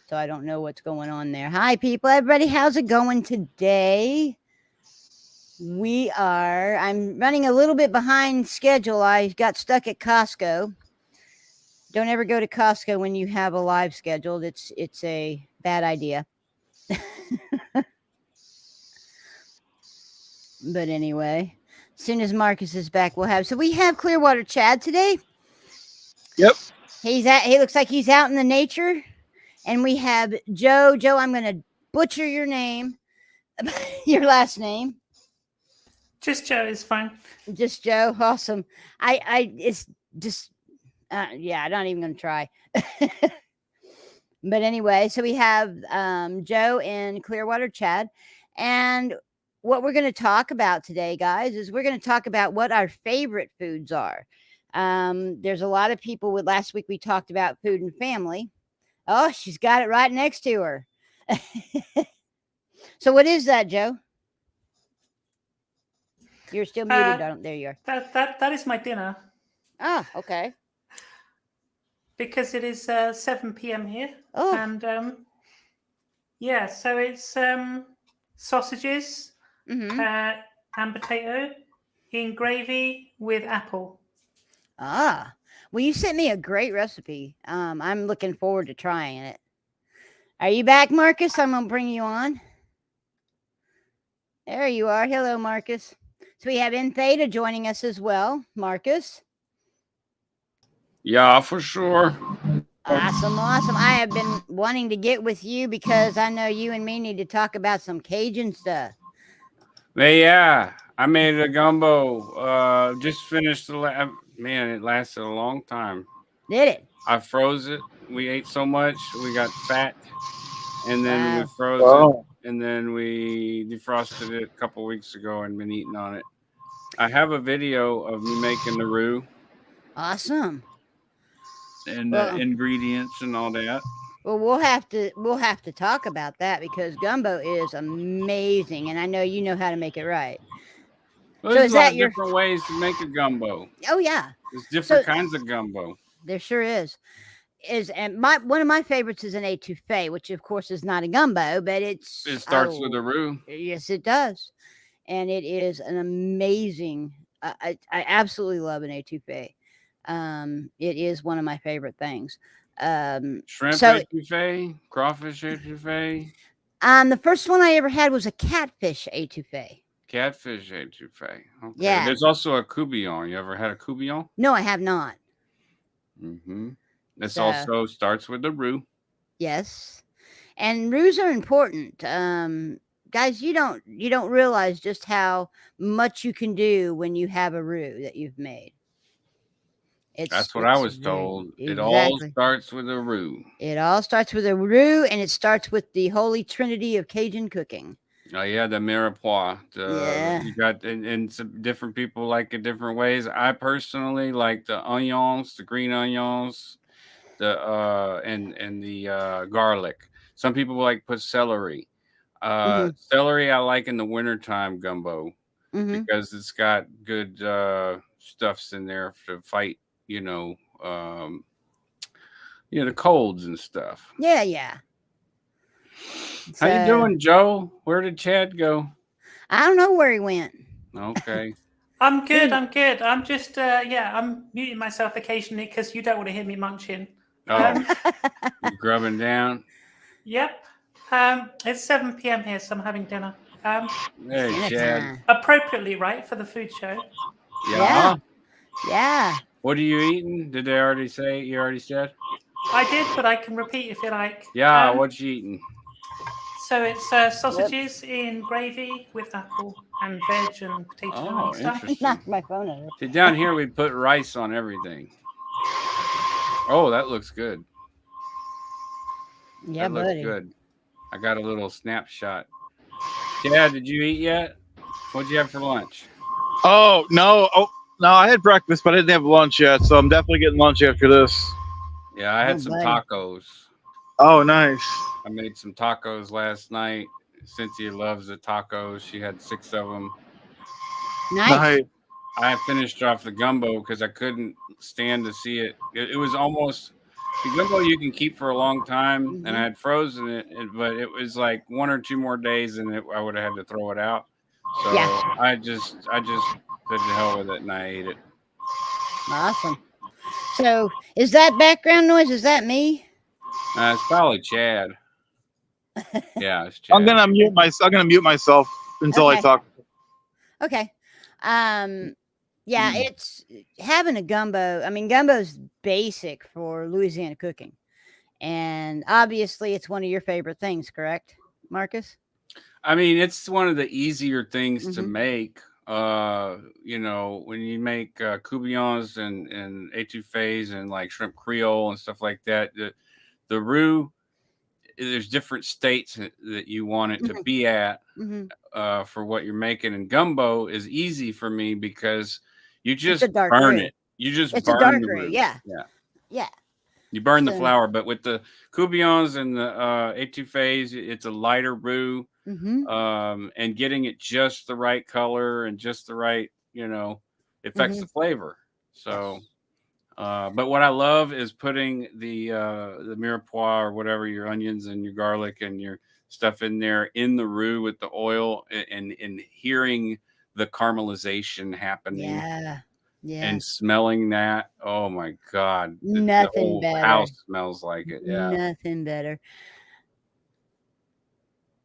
so I don't know what's going on there. Hi, people, everybody. How's it going today? I'm running a little bit behind schedule. I got stuck at Costco. Don't ever go to Costco when you have a live scheduled. It's a bad idea. But anyway, as soon as Marcus is back, we have Clearwater Chad today. Yep. He looks like he's out in the nature. And we have Joe. Joe, I'm going to butcher your name, your last name. Just Joe is fine. Just Joe. Awesome. It's just, I'm not even going to try. But anyway, so we have Joe and Clearwater Chad. And what we're going to talk about today, guys, is we're going to talk about what our favorite foods are. There's a lot of people last week we talked about food and family. Oh, she's got it right next to her. So what is that, Joe? You're still muted. There you are. That is my dinner. Oh, okay. Because it is 7 p.m. here. Oh. And so it's sausages and potato in gravy with apple. Ah. Well, you sent me a great recipe. I'm looking forward to trying it. Are you back, Marcus? I'm going to bring you on. There you are. Hello, Marcus. So we have In Theta joining us as well. Marcus? Yeah, for sure. Awesome. I have been wanting to get with you because I know you and me need to talk about some Cajun stuff. Well, yeah, I made a gumbo. Just finished the man, it lasted a long time. Did it? I froze it. We ate so much, we got fat. And then we froze it. And then we defrosted it a couple weeks ago and been eating on it. I have a video of me making the roux. Awesome. And the ingredients and all that. Well, we'll have to talk about that because gumbo is amazing, and I know you know how to make it right. Well, there's different ways to make a gumbo. Oh yeah, there's different kinds of gumbo. There sure is. One of my favorites is an étouffée, which of course is not a gumbo, but it starts with a roux. Yes, it does, and it is an amazing. I absolutely love an étouffée. It is one of my favorite things. Shrimp étouffée, crawfish étouffée. The first one I ever had was a catfish étouffée. Catfish étouffée. Okay. Yeah. There's also a courtbouillon. You ever had a courtbouillon? No, I have not. This also starts with the roux. Yes, and roux are important. Guys, you don't realize just how much you can do when you have a roux that you've made. That's what I was told. Exactly. It all starts with a roux. It all starts with a roux, and it starts with the holy trinity of Cajun cooking. Oh yeah, the mirepoix. You got and some different people like it different ways. I personally like the onions, the green onions, and the garlic. Some people like put celery. Celery I like in the wintertime gumbo because it's got good stuffs in there to fight, the colds and stuff. Yeah. How you doing, Joe? Where did Chad go? I don't know where he went. Okay. I'm good. I'm just I'm muting myself occasionally because you don't want to hear me munching. Oh, you grubbing down? Yep. It's 7 p.m. here, so I'm having dinner. Hey, Chad. Appropriately, right, for the food show? Yeah. What are you eating? Did they already say? You already said? I did, but I can repeat if you like. Yeah, what you eating? So it's sausages in gravy with apple and veg and potato and stuff. Interesting. Knocked my phone over. See, down here we put rice on everything. Oh, that looks good. Yeah, that looks good. I got a little snapshot. Chad, did you eat yet? What'd you have for lunch? Oh, no. I had breakfast, but I didn't have lunch yet, so I'm definitely getting lunch after this. Yeah, I had some tacos. Oh, nice. I made some tacos last night. Cynthia loves the tacos. She had 6 of them. Nice. I finished off the gumbo because I couldn't stand to see it. It was almost The gumbo you can keep for a long time, and I Mhm. had frozen it, but it was like 1 or 2 more days, and I would have had to throw it out. Yeah. So I just said to hell with it, and I ate it. Awesome. So, is that background noise? Is that me? It's probably Chad. Yeah, it's I'm Chad. gonna mute myself until I Okay. talk. Okay. Yeah, it's having a gumbo. I mean, gumbo's basic for Louisiana cooking. And obviously it's one of your favorite things, correct, Marcus? I mean, it's one of the easier things to Mhm. make. When you make coubillons and etouffees and like shrimp creole and stuff like that, the roux, there's different states that you want it to Mhm. be at Mhm. for what you're making. And gumbo is easy for me because you It's just a dark burn roux. it. You just It's a burn dark the roux, roux. yeah. Yeah. Yeah. You burn the So flour, but with the coubillons and the etouffees, it's a lighter roux. mhm. And getting it just the right color and just the right, affects the Mhm. flavor. So, Yes. but what I love is putting the mirepoix or whatever, your onions and your garlic and your stuff in there in the roux with the oil, and hearing the caramelization happening Yeah. and Yes. smelling that. Oh my God, the Nothing whole better. house smells like it. Yeah. Nothing better.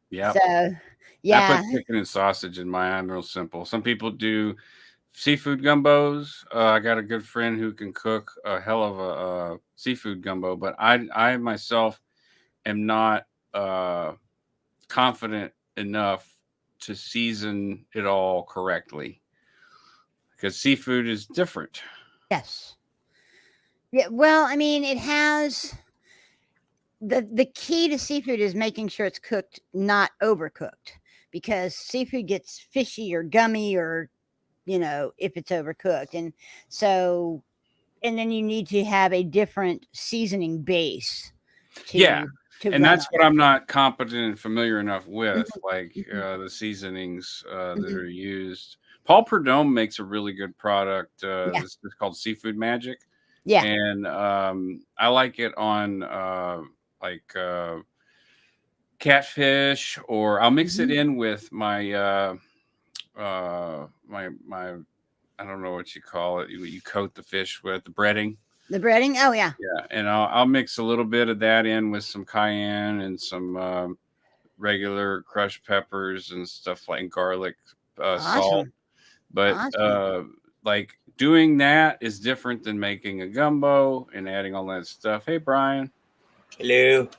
Yep. So, I put yeah. chicken and sausage in mine. I'm real simple. Some people do seafood gumbos. I got a good friend who can cook a hell of a seafood gumbo, but I myself am not confident enough to season it all correctly because seafood is different. Yes. Yeah, well, I mean, it has the key to seafood is making sure it's cooked, not overcooked, because seafood gets fishy or gummy or if it's overcooked. And so and then you need to have a different seasoning base Yeah, to and run that's on what I'm not competent and familiar enough it. with, like Mhm, the seasonings that mhm. are used. Paul Prudhomme makes a really good product. Yeah, This is called Seafood Magic, yeah. and I like it on like catfish, or I'll mix it Mhm. in with my my I don't know what you call it. You coat the fish with the breading. The breading? Oh, yeah. Yeah, and I'll mix a little bit of that in with some cayenne and some regular crushed peppers and stuff like garlic, salt. Awesome, But awesome, like doing that is different than making a gumbo and adding all that stuff. Hey, Brian. Hello.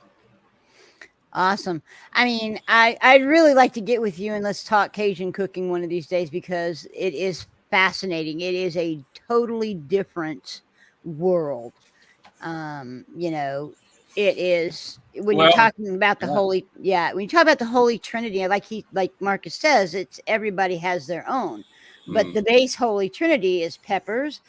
awesome. I mean, I'd really like to get with you and let's talk Cajun cooking one of these days because it is fascinating. It is a totally different world. You know, it is when you're Well, talking about the yeah. holy, yeah, when you talk about the holy trinity, like Marcus says, it's everybody has their own, but Mm, the base holy trinity is peppers,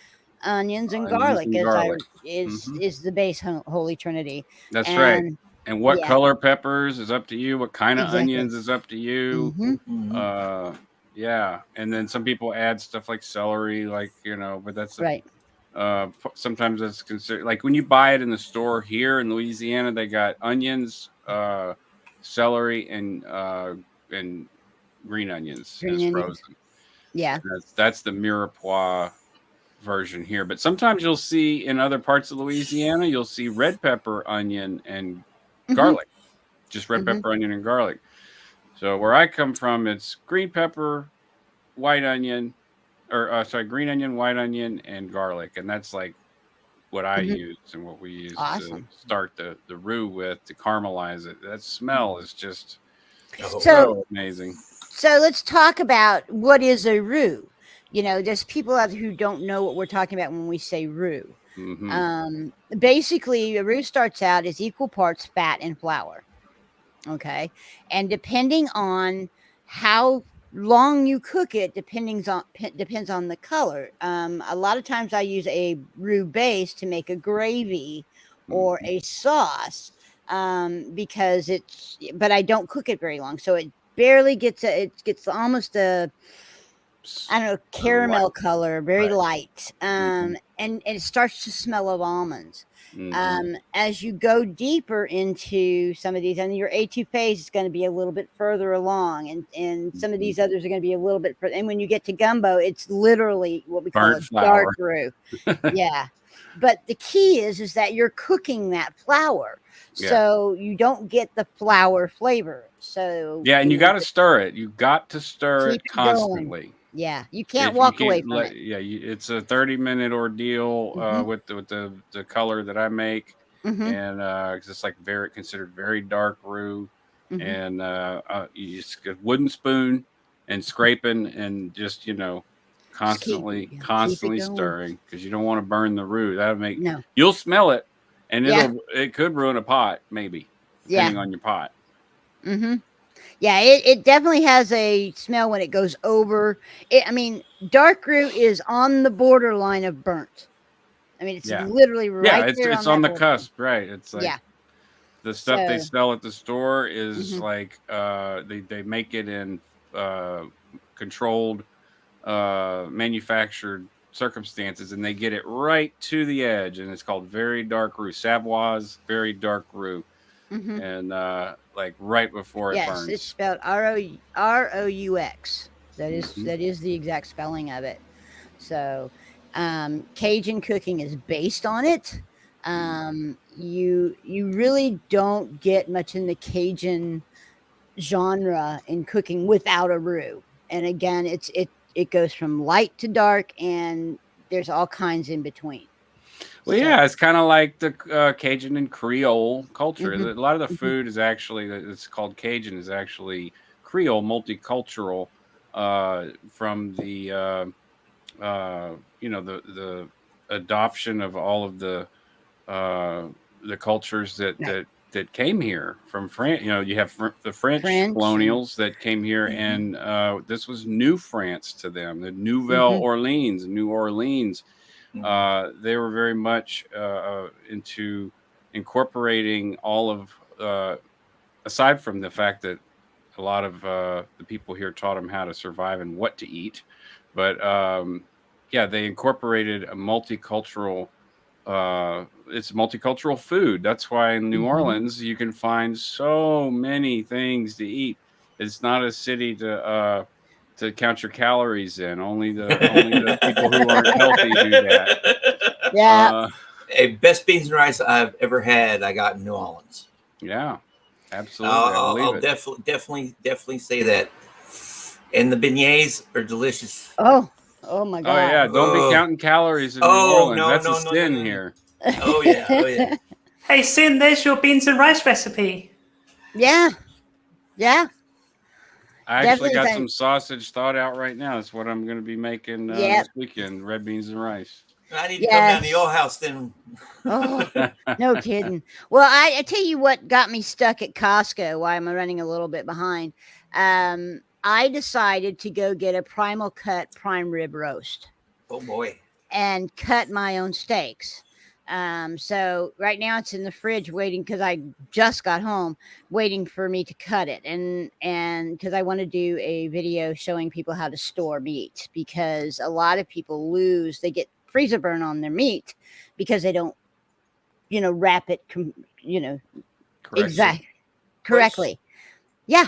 onions, and onions garlic and garlic. Hmm. is the base holy trinity. That's right. And And what yeah, color peppers is up to you. What kind of exactly. onions is up to you. Hmm. Mhm. Uh, yeah. And then some people add stuff like celery, but that's Right. sometimes that's considered like when you buy it in the store here in Louisiana, they got onions, celery, and green onions Green as onions. frozen. Yeah. That's the mirepoix version here. But sometimes you'll see in other parts of Louisiana, you'll see red pepper, onion, and Hmm. garlic. Just red Hmm. pepper, onion, and garlic. So where I come from, it's green pepper, white onion, or sorry, green onion, white onion, and garlic, and that's like what I Hmm. use and what we use to Awesome. start the roux with to caramelize it. That smell is just Oh. So so amazing. So let's talk about what is a roux. There's people out there who don't know what we're talking about when we say roux. Hmm. Basically, a roux starts out as equal parts fat and flour. Okay, and depending on how long you cook it, depends on the color. A lot of times, I use a roux base to make a gravy or Hmm. a sauce because but I don't cook it very long, so it barely it gets almost a I don't know Light, caramel color, very right. light, Hmm. and it starts to smell of almonds. As you go deeper into some of these, and your etouffees is going to be a little bit further along, and some of these others are going to be a little bit further. And when you get to gumbo, it's literally what we call Burnt a flour. dark roux. Yeah. But the key is that you're cooking that flour. Yeah. So you don't get the flour flavor. So Yeah, and you got to stir it. You got to stir keep it it going. constantly. Yeah, you can't If you walk away can't from let, it. yeah, it's a 30-minute ordeal with the color that I make, and 'cause it's like considered very dark roux, and you just get wooden spoon and scraping and just constantly going. stirring, because you don't want to burn the roux. That'll make No. you'll smell it, and Yeah. it could ruin a pot, maybe, depending on your pot. Yeah, it definitely has a smell when it goes over. I mean, dark roux is on the borderline of burnt. I mean, it's literally right there. It's on the cusp, right? It's like the stuff they sell at the store is like they make it in controlled manufactured circumstances, and they get it right to the edge, and it's called very dark roux, Savoy's very dark roux, and like right before it burns. Yes, it's spelled ROUX. That is the exact spelling of it. So Cajun cooking is based on it. You really don't get much in the Cajun genre in cooking without a roux. And again, it goes from light to dark, and there's all kinds in between. Well, yeah, it's kind of like the Cajun and Creole culture. A lot of the food is actually, it's called Cajun, is actually Creole, multicultural, from the the adoption of all of the cultures that came here from France. You have the French colonials that came here, and this was New France to them, the Nouvelle Orleans, New Orleans. They were very much into incorporating all of, aside from the fact that a lot of the people here taught them how to survive and what to eat, but they incorporated a multicultural. It's multicultural food. That's why in New Orleans you can find so many things to eat. It's not a city to count your calories in. Only the people who aren't healthy do that. Yeah. Best beans and rice I've ever had, I got in New Orleans. Yeah, absolutely. I'll definitely say that. And the beignets are delicious. Oh my God. Oh yeah, don't be counting calories in New Orleans. That's a sin here. Oh yeah. Hey, Sin, there's your beans and rice recipe. Yeah. I actually got some sausage thawed out right now. That's what I'm going to be making this weekend, red beans and rice. I need to come down to your house then. Oh, no kidding. Well, I tell you what got me stuck at Costco, why I'm running a little bit behind. I decided to go get a Primal Cut prime rib roast. Oh boy. And cut my own steaks. So right now it's in the fridge waiting, because I just got home, waiting for me to cut it. And because I want to do a video showing people how to store meat, because a lot of people they get freezer burn on their meat because they don't, wrap it, correctly. Yeah.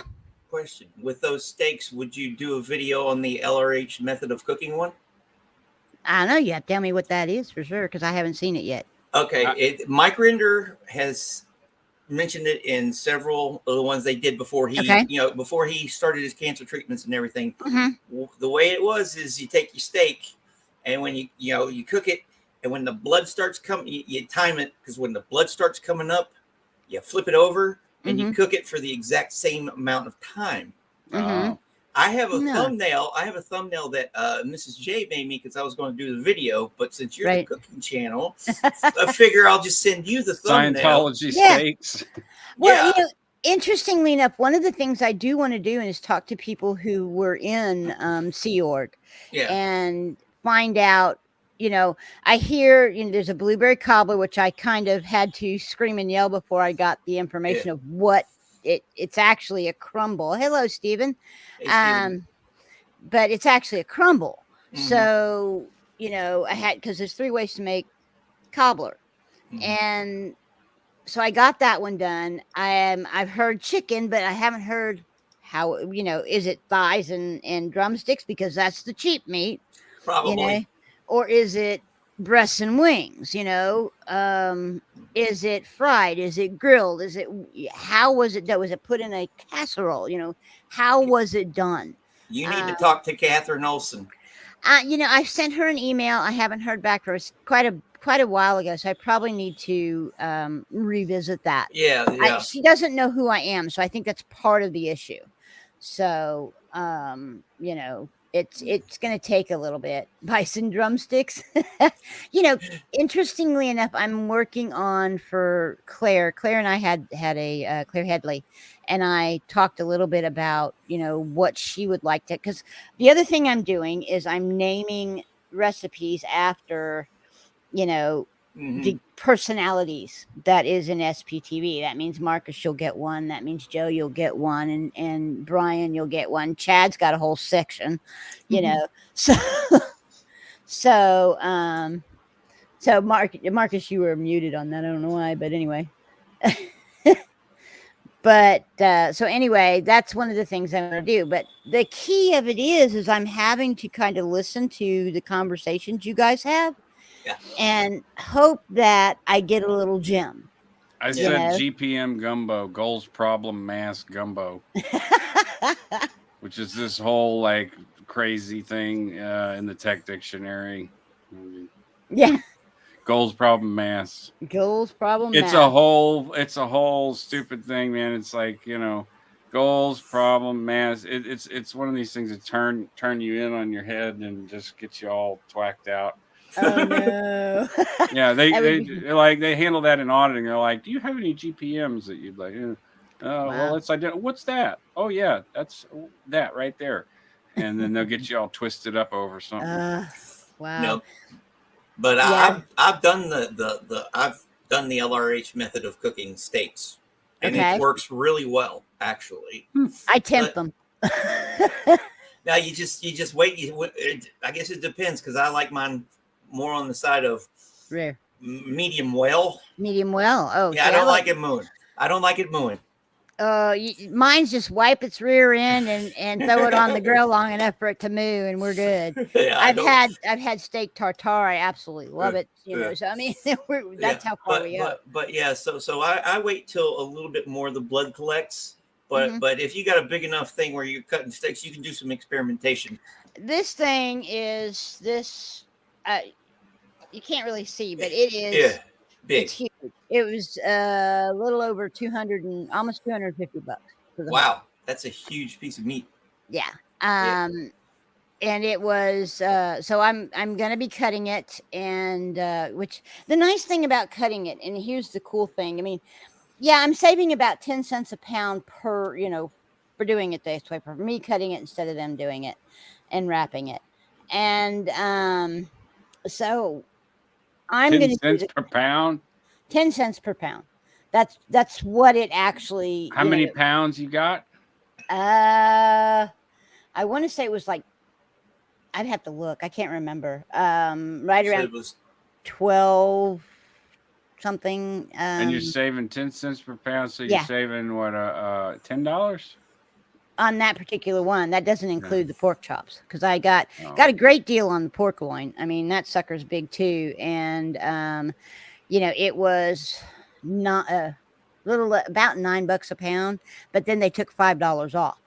Question: with those steaks, would you do a video on the LRH method of cooking one? I don't know. You have to tell me what that is for sure, because I haven't seen it yet. Okay, Mike Rinder has mentioned it in several of the ones they did before he, before he started his cancer treatments and everything. The way it was is you take your steak, and when you cook it, and when the blood starts coming, you time it, because when the blood starts coming up, you flip it over. And you cook it for the exact same amount of time. I have a thumbnail. I have a thumbnail that Mrs. J made me, because I was going to do the video. But since you're the cooking channel, I figure I'll just send you the thumbnail. Scientology steaks. Well, interestingly enough, one of the things I do want to do is talk to people who were in Sea Org, and find out. I hear there's a blueberry cobbler, which I kind of had to scream and yell before I got the information of what it's actually a crumble. Hello, Stephen. Hey, Stephen. But it's actually a crumble. So, I had, because there's 3 ways to make cobbler. And so I got that one done. I've heard chicken, but I haven't heard how, is it thighs and drumsticks, because that's the cheap meat, Probably. or is it breasts and wings, is it fried? Is it grilled? How was it done? Was it put in a casserole? How was it done? You need to talk to Catherine Olson. I sent her an email. I haven't heard back from her. It's quite a while ago, so I probably need to revisit that. Yeah. She doesn't know who I am, so I think that's part of the issue. So, it's going to take a little bit. Bison drumsticks. Interestingly enough, I'm working on for Claire. Claire and I had a Claire Headley, and I talked a little bit about, what she would like to, because the other thing I'm doing is I'm naming recipes after, the personalities that is in SPTV. That means Marcus, you'll get one. That means Joe, you'll get one. And Brian, you'll get one. Chad's got a whole section, So Marcus, you were muted on that. I don't know why, but anyway. But so anyway, that's one of the things I'm going to do. But the key of it is I'm having to kind of listen to the conversations you guys have. Yeah. And hope that I get a little gem. I said GPM gumbo, goals problem mass gumbo, which is this whole like crazy thing in the tech dictionary. Yeah. Goals problem mass. Goals problem mass. It's a whole stupid thing, man. It's like, goals problem mass. It's one of these things that turn you in on your head and just get you all twacked out. Oh no. Yeah, they handle that in auditing. They're like, do you have any GPMs that you'd like? Well, let's identify. What's that? Oh yeah, that's that right there. And then they'll get you all twisted up over something. Wow. No, but I've done I've done the LRH method of cooking steaks, and it works really well, actually. I tempt them. Now you just wait. I guess it depends, because I like mine more on the side of rare, medium well. Medium well. Oh, yeah. I don't like it mooing. I don't like it mooing. Mine's just wipe its rear end and throw it on the grill long enough for it to moo, and we're good. Yeah, I've had steak tartare. I absolutely love it. So I mean, that's how far we go. But yeah, so I wait till a little bit more the blood collects. But if you got a big enough thing where you're cutting steaks, you can do some experimentation. This thing is this. You can't really see, but it is big. It's huge. It was a little over almost $250 for the wow, that's a huge piece of meat. Yeah. And it was so I'm gonna be cutting it, and which the nice thing about cutting it, and here's the cool thing. I mean, yeah, I'm saving about 10 cents a pound per, for doing it this way, for me cutting it instead of them doing it and wrapping it. And so I'm going to 10 cents per pound. 10 cents per pound. That's what it actually. How many pounds you got? I want to say it was like, I'd have to look. I can't remember. Right around it was 12 something. And you're saving 10 cents per pound, so you're saving what, $10 on that particular one. That doesn't include the pork chops, because I got a great deal on the pork loin. I mean, that sucker's big too, and it was not about $9 a pound, but then they took $5 off.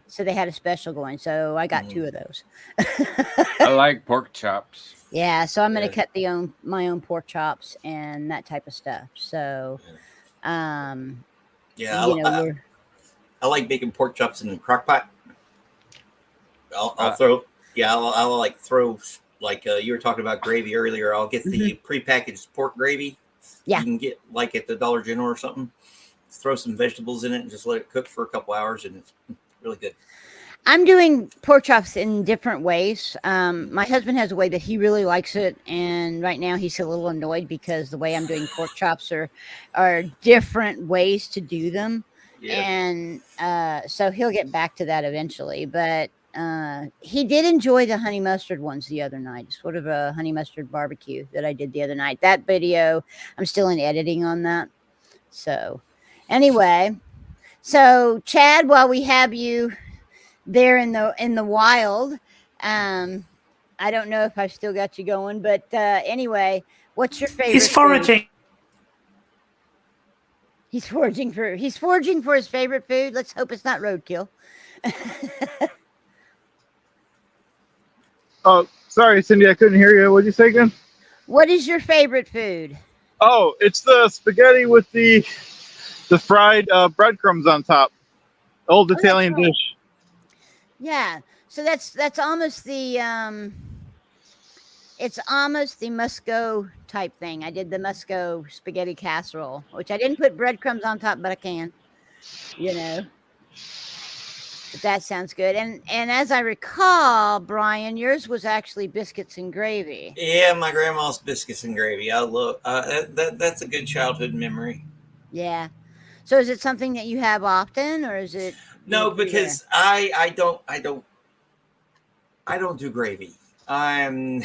So they had a special going. So I got 2 of those. I like pork chops. Yeah, so I'm going to cut my own pork chops and that type of stuff. So, I like making pork chops in the crock pot. I'll throw like you were talking about gravy earlier. I'll get the prepackaged pork gravy. Yeah, you can get like at the Dollar General or something. Throw some vegetables in it and just let it cook for a couple hours, and it's really good. I'm doing pork chops in different ways. My husband has a way that he really likes it, and right now he's a little annoyed because the way I'm doing pork chops are different ways to do them. Yeah. And so he'll get back to that eventually. But he did enjoy the honey mustard ones the other night, sort of a honey mustard barbecue that I did the other night. That video, I'm still in editing on that. So anyway, so Chad, while we have you there in the wild, I don't know if I've still got you going, but anyway, what's your favorite? He's foraging. Food? He's foraging for his favorite food. Let's hope it's not roadkill. Oh, sorry, Cindy, I couldn't hear you. What'd you say again? What is your favorite food? Oh, it's the spaghetti with the fried breadcrumbs on top. Old Italian right. dish. Yeah. So that's almost the it's almost the Musco type thing. I did the Musco spaghetti casserole, which I didn't put breadcrumbs on top, but I can. You know. But that sounds good. And as I recall, Brian, yours was actually biscuits and gravy. Yeah, my grandma's biscuits and gravy. I love that's a good childhood memory. Yeah. So is it something that you have often, or is it? No, because I don't do gravy. I'm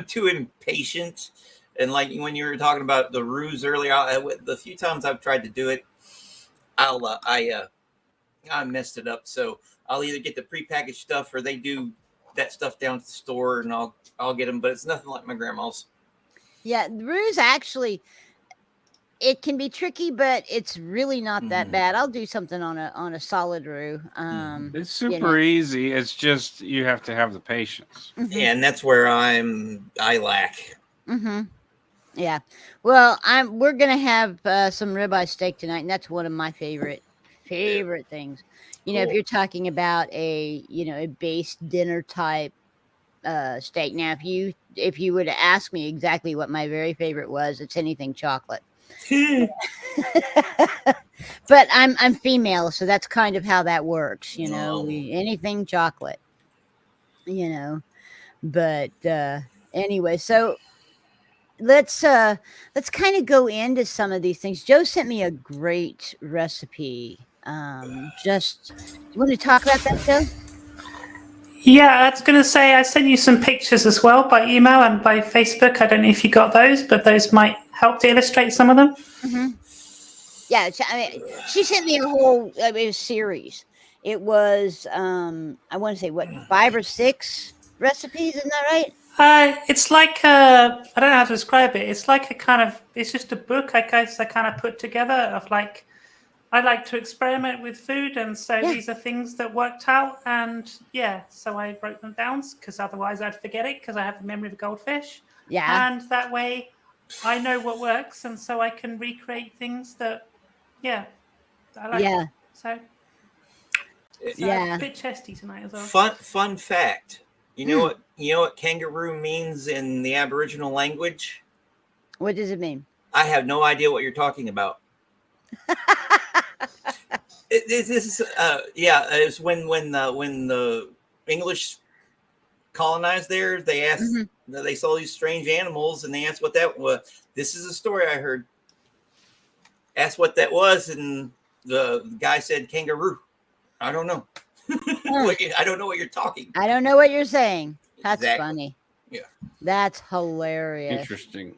too impatient, and like when you were talking about the roux earlier, the few times I've tried to do it, I messed it up. So I'll either get the prepackaged stuff, or they do that stuff down at the store, and I'll get them. But it's nothing like my grandma's. Yeah, the roux actually, it can be tricky, but it's really not that bad. I'll do something on a solid roux. It's super easy. It's just you have to have the patience. Yeah, and that's where I lack. Yeah. Well, we're gonna have some ribeye steak tonight, and that's one of my favorite things. You know, if you're talking about a base dinner type steak. Now, if you were to ask me exactly what my very favorite was, it's anything chocolate. But I'm female, so that's kind of how that works, you know. Anything chocolate, you know. But anyway, so let's kind of go into some of these things. Joe sent me a great recipe. Just you want to talk about that, Joe? Yeah, I was going to say I sent you some pictures as well by email and by Facebook. I don't know if you got those, but those might help to illustrate some of them. Yeah, she sent me a whole series. It was I want to say 5 or 6 recipes, isn't that right? It's like I don't know how to describe it. It's like it's just a book I kind of put together of like I like to experiment with food, and so these are things that worked out, and so I wrote them down because otherwise I'd forget it because I have the memory of a goldfish. Yeah, and that way I know what works, and so I can recreate things that I like. Yeah. So a bit chesty tonight as well. Fun fact. You know what kangaroo means in the Aboriginal language? What does it mean? I have no idea what you're talking about. It's when the English colonized there, they asked, they saw these strange animals, and they asked what that was. This is a story I heard. Asked what that was, and the guy said kangaroo. I don't know. I don't know what you're talking. I don't know what you're saying. That's funny. Yeah, that's hilarious. Interesting.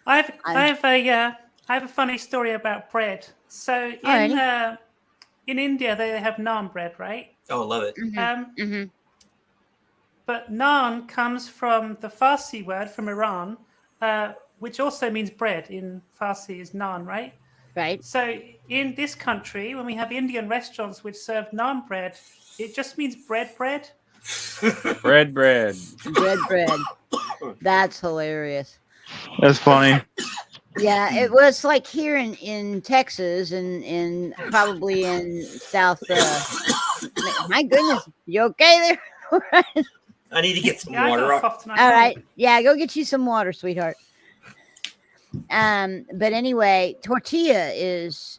I have a funny story about bread. So in India they have naan bread, right? Oh, I love it. But naan comes from the Farsi word from Iran, which also means bread. In Farsi is naan, right? Right. So in this country, when we have Indian restaurants which serve naan bread, it just means bread. Bread. Bread. That's hilarious. That's funny. Yeah, it was like here in Texas and in probably in South. My goodness, you okay there? I need to get some water. All right, yeah, go get you some water, sweetheart. But anyway, tortilla is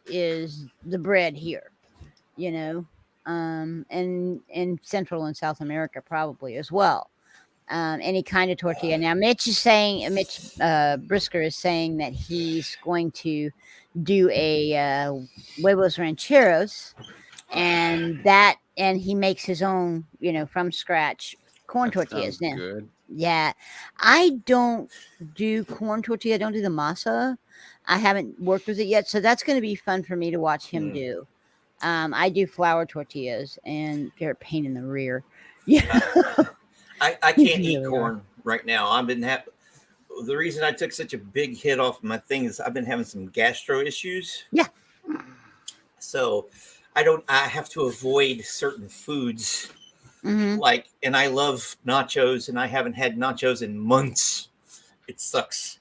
the bread here, you know, and in Central and South America probably as well. Any kind of tortilla. Now, Mitch Brisker is saying that he's going to do a huevos rancheros, and that and he makes his own, from scratch corn tortillas now. Good. Yeah, I don't do corn tortilla. I don't do the masa. I haven't worked with it yet, so that's going to be fun for me to watch him do. I do flour tortillas, and they're a pain in the rear. Yeah, I can't eat corn right now. I've been the reason I took such a big hit off my thing is I've been having some gastro issues. Yeah. So I have to avoid certain foods. Mm-hmm. And I love nachos, and I haven't had nachos in months. It sucks.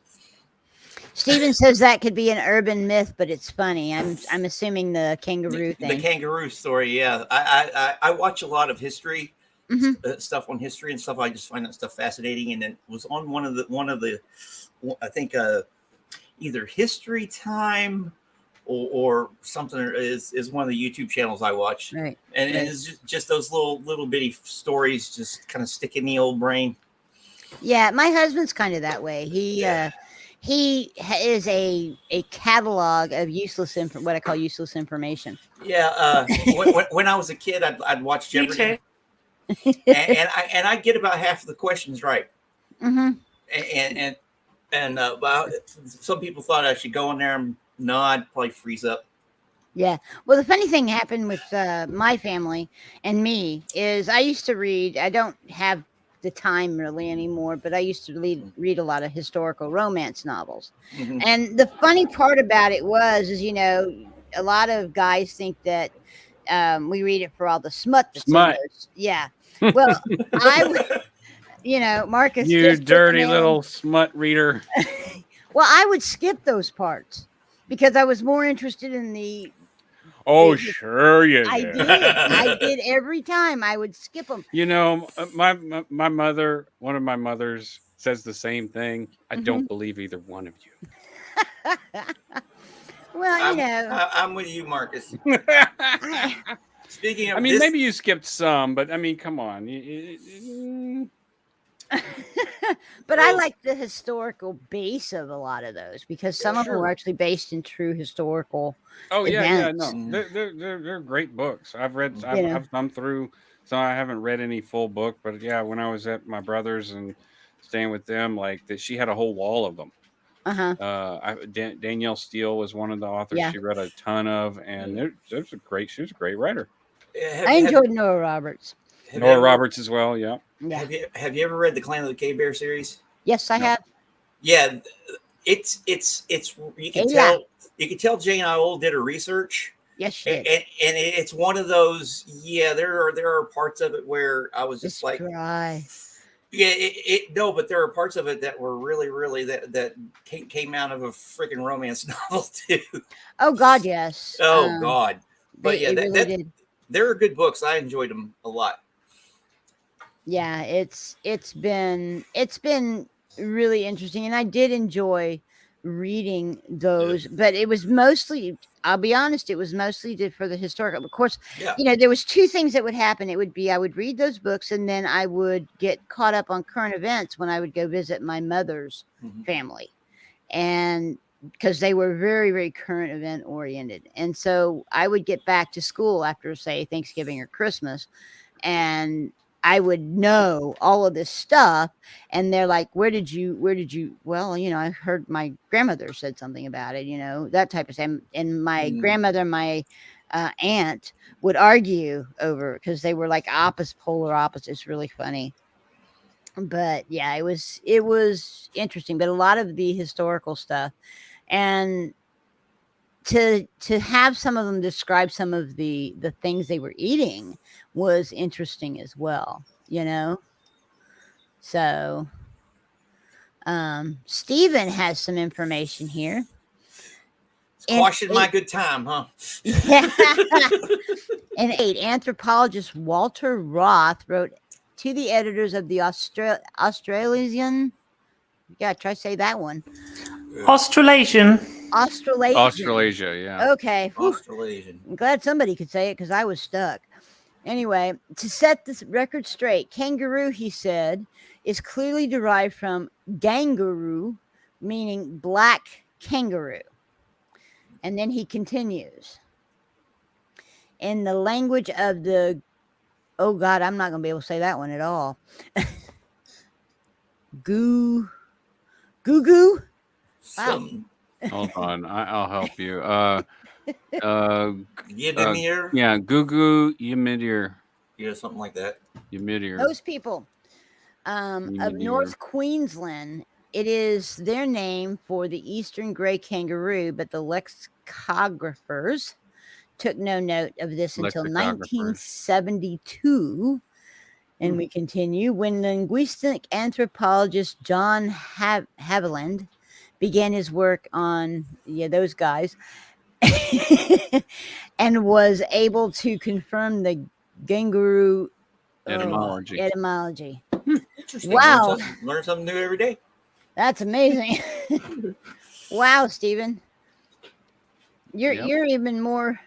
Steven says that could be an urban myth, but it's funny. I'm assuming the kangaroo thing. The kangaroo story, yeah. I watch a lot of history stuff on history and stuff. I just find that stuff fascinating. And it was on one of the I think either History Time or something is one of the YouTube channels I watch. Right. And it's just those little bitty stories just kind of stick in the old brain. Yeah, my husband's kind of that way. He is a catalog of what I call useless information. Yeah. When I was a kid, I'd watch Jeopardy, and I get about half of the questions right. Mm-hmm. And some people thought I should go in there and I'd probably freeze up. Yeah. Well, the funny thing happened with my family and me is I used to read. I don't have the time really anymore, but I used to read a lot of historical romance novels. Mm-hmm. And the funny part about it is, a lot of guys think that we read it for all the smut. Yeah. Well, I would, Marcus. You dirty little smut reader. Well, I would skip those parts because I was more interested in the. Oh, sure you did. I did every time. I would skip them. My mother, one of my mothers, says the same thing. I don't believe either one of you. Well, I'm with you, Marcus. Speaking of, maybe you skipped some, but come on. But I like the historical base of a lot of those because some of them were actually based in true historical. Oh events. No, they're great books. I've thumbed through. So I haven't read any full book, but yeah, when I was at my brother's and staying with them, she had a whole wall of them. Danielle Steele was one of the authors. She read a ton of, and she was a great writer. I enjoyed Nora Roberts. Nora Roberts as well, yeah. Have you ever read the Clan of the Cave Bear series? Yes, I have. Yeah, it's you can tell Jane Iowell did her research. Yes, she did. And it's one of those. Yeah, there are parts of it where I was just like dry. Yeah, but there are parts of it that were really that came out of a freaking romance novel too. Oh God, yes. Oh God, but really they're good books. I enjoyed them a lot. Yeah, it's been really interesting, and I did enjoy reading those, but it was mostly, I'll be honest, it was mostly for the historical. Of course, there was two things that would happen. It would be I would read those books, and then I would get caught up on current events when I would go visit my mother's family, and because they were very, very current event oriented. And so I would get back to school after, say, Thanksgiving or Christmas, and I would know all of this stuff. And they're like, where did you, well, I heard my grandmother said something about it, that type of thing. And my grandmother, my aunt would argue over, because they were like polar opposites. Really funny. But yeah, it was interesting, but a lot of the historical stuff, and to have some of them describe some of the things they were eating was interesting as well, So Stephen has some information here. Squashing my good time, huh? And anthropologist Walter Roth wrote to the editors of the Australasian. Yeah, try to say that one. Australasian. Australasia, yeah. Okay. Australasian. I'm glad somebody could say it because I was stuck. Anyway, to set this record straight, kangaroo, he said, is clearly derived from gangaroo, meaning black kangaroo. And then he continues. In the language of the Oh God, I'm not gonna be able to say that one at all. Goo goo. Wow. Hold on, I'll help you. Yidimir. Yeah, Gugu Ymir. Yeah, something like that. Ymir. Those people of North Queensland, it is their name for the eastern gray kangaroo, but the lexicographers took no note of this until 1972. And we continue. When linguistic anthropologist John Haviland began his work on those guys and was able to confirm the kangaroo etymology. Interesting. Wow. Learn something new every day. That's amazing. Wow, Stephen. You're even more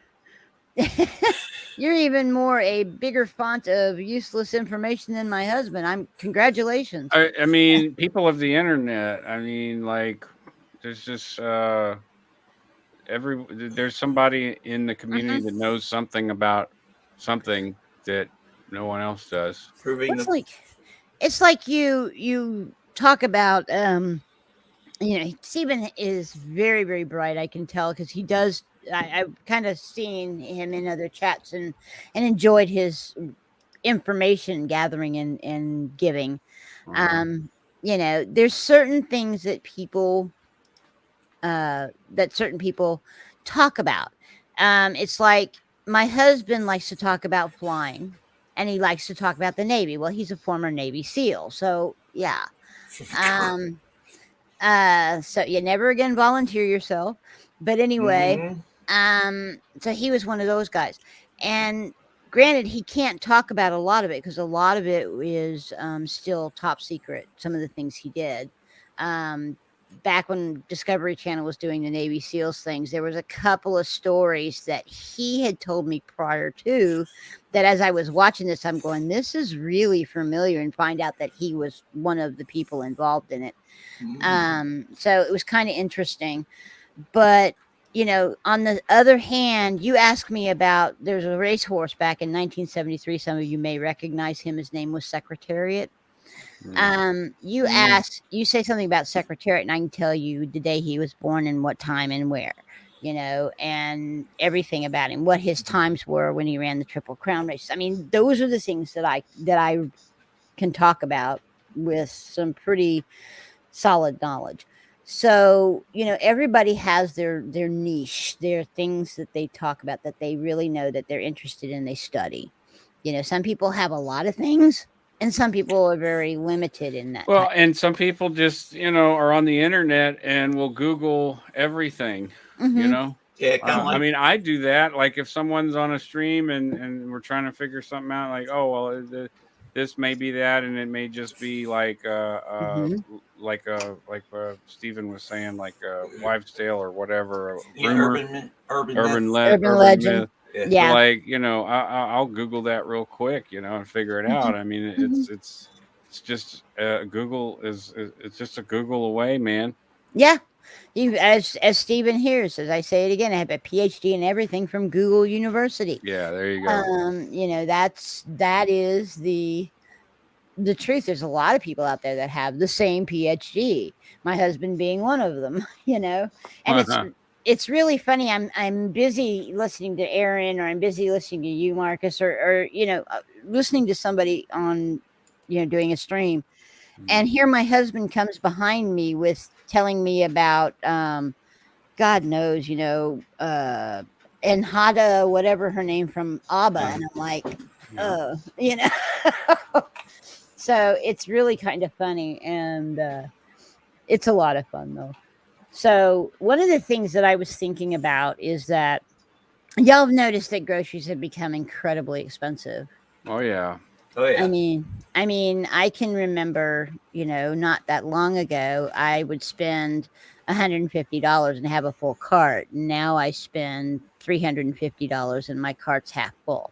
you're even more a bigger font of useless information than my husband. Congratulations. I mean, people of the internet. I mean, like, there's just there's somebody in the community that knows something about something that no one else does. It's like you talk about Stephen is very, very bright. I can tell because he does. I've kind of seen him in other chats and enjoyed his information gathering and giving. There's certain things that certain people talk about. It's like my husband likes to talk about flying, and he likes to talk about the Navy. Well, he's a former Navy SEAL, so yeah. So you never again volunteer yourself. But anyway, so he was one of those guys. And granted, he can't talk about a lot of it because a lot of it is still top secret, some of the things he did. Back when Discovery Channel was doing the Navy SEALs things, there was a couple of stories that he had told me prior to that as I was watching this, I'm going, this is really familiar, and find out that he was one of the people involved in it. So it was kind of interesting. But, on the other hand, you asked me about, there's a racehorse back in 1973. Some of you may recognize him. His name was Secretariat. You say something about Secretariat, and I can tell you the day he was born and what time and where, and everything about him, what his times were when he ran the Triple Crown race. I mean, those are the things that I can talk about with some pretty solid knowledge. So, everybody has their niche, their things that they talk about that they really know that they're interested in, they study. Some people have a lot of things, and some people are very limited in that. Well, and some people just, are on the internet and will Google everything, Yeah, I mean, I do that. Like if someone's on a stream and we're trying to figure something out, like, oh, well, this may be that, and it may just be like Stephen was saying, like wives' tale or whatever, urban legend. Yeah, so like I'll Google that real quick, and figure it out. I mean, it's just Google it's just a Google away, man. Yeah. You, as Stephen here says, I say it again, I have a PhD in everything from Google University. Yeah, there you go. That is the truth. There's a lot of people out there that have the same PhD. My husband being one of them, and it's really funny. I'm busy listening to Aaron, or I'm busy listening to you, Marcus, or listening to somebody on, doing a stream. And here my husband comes behind me with telling me about, God knows, Enhada, whatever her name from ABBA. And I'm like, oh, So it's really kind of funny. And it's a lot of fun, though. So one of the things that I was thinking about is that y'all have noticed that groceries have become incredibly expensive. Oh, yeah. Oh, yeah. I mean, I can remember, not that long ago, I would spend $150 and have a full cart. Now I spend $350 and my cart's half full,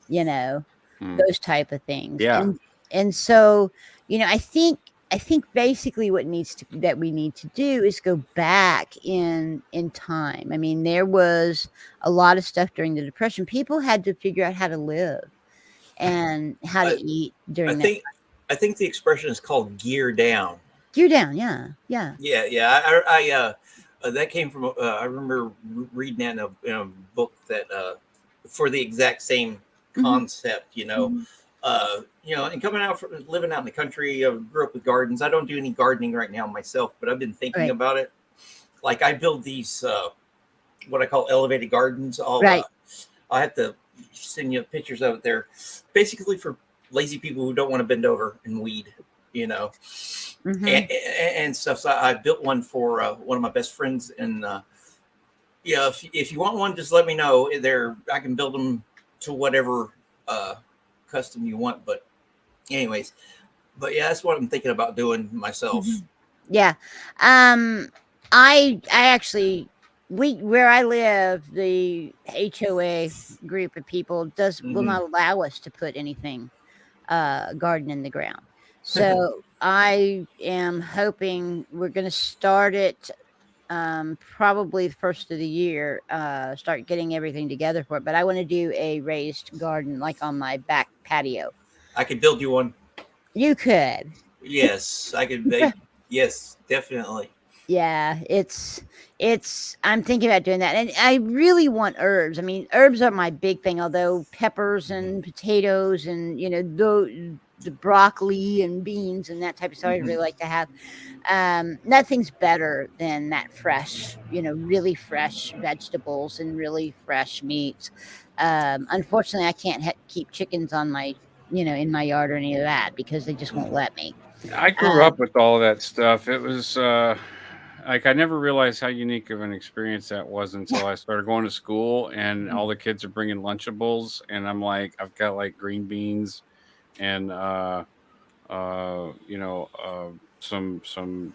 those type of things. Yeah. And so, I think basically what we need to do is go back in time. I mean, there was a lot of stuff during the Depression. People had to figure out how to live. and how to eat during I think the expression is called gear down. Gear down, yeah. I that came from I remember reading that in a book that for the exact same concept, you know. And coming out from living out in the country, I grew up with gardens. I don't do any gardening right now myself, but I've been thinking about it. Like I build these what I call elevated gardens. I'll have to send you pictures of it there. Basically for lazy people who don't want to bend over and weed, you know, and stuff. So I built one for one of my best friends, and if you want one, just let me know. I can build them to whatever custom you want. But anyways, that's what I'm thinking about doing myself. Yeah. I actually, where I live, the HOA group of people will not allow us to put anything garden in the ground. So I am hoping we're going to start it probably the first of the year, start getting everything together for it. But I want to do a raised garden like on my back patio. I could build you one. You could. Yes, I could. Yes, definitely. Yeah, I'm thinking about doing that. And I really want herbs. I mean, herbs are my big thing, although peppers and potatoes and, the broccoli and beans and that type of stuff I really like to have. Nothing's better than that fresh, really fresh vegetables and really fresh meats. Unfortunately, I can't keep chickens on my, in my yard or any of that because they just won't let me. I grew up with all that stuff. It was like I never realized how unique of an experience that was until I started going to school, and all the kids are bringing Lunchables, and I'm like, I've got like green beans and some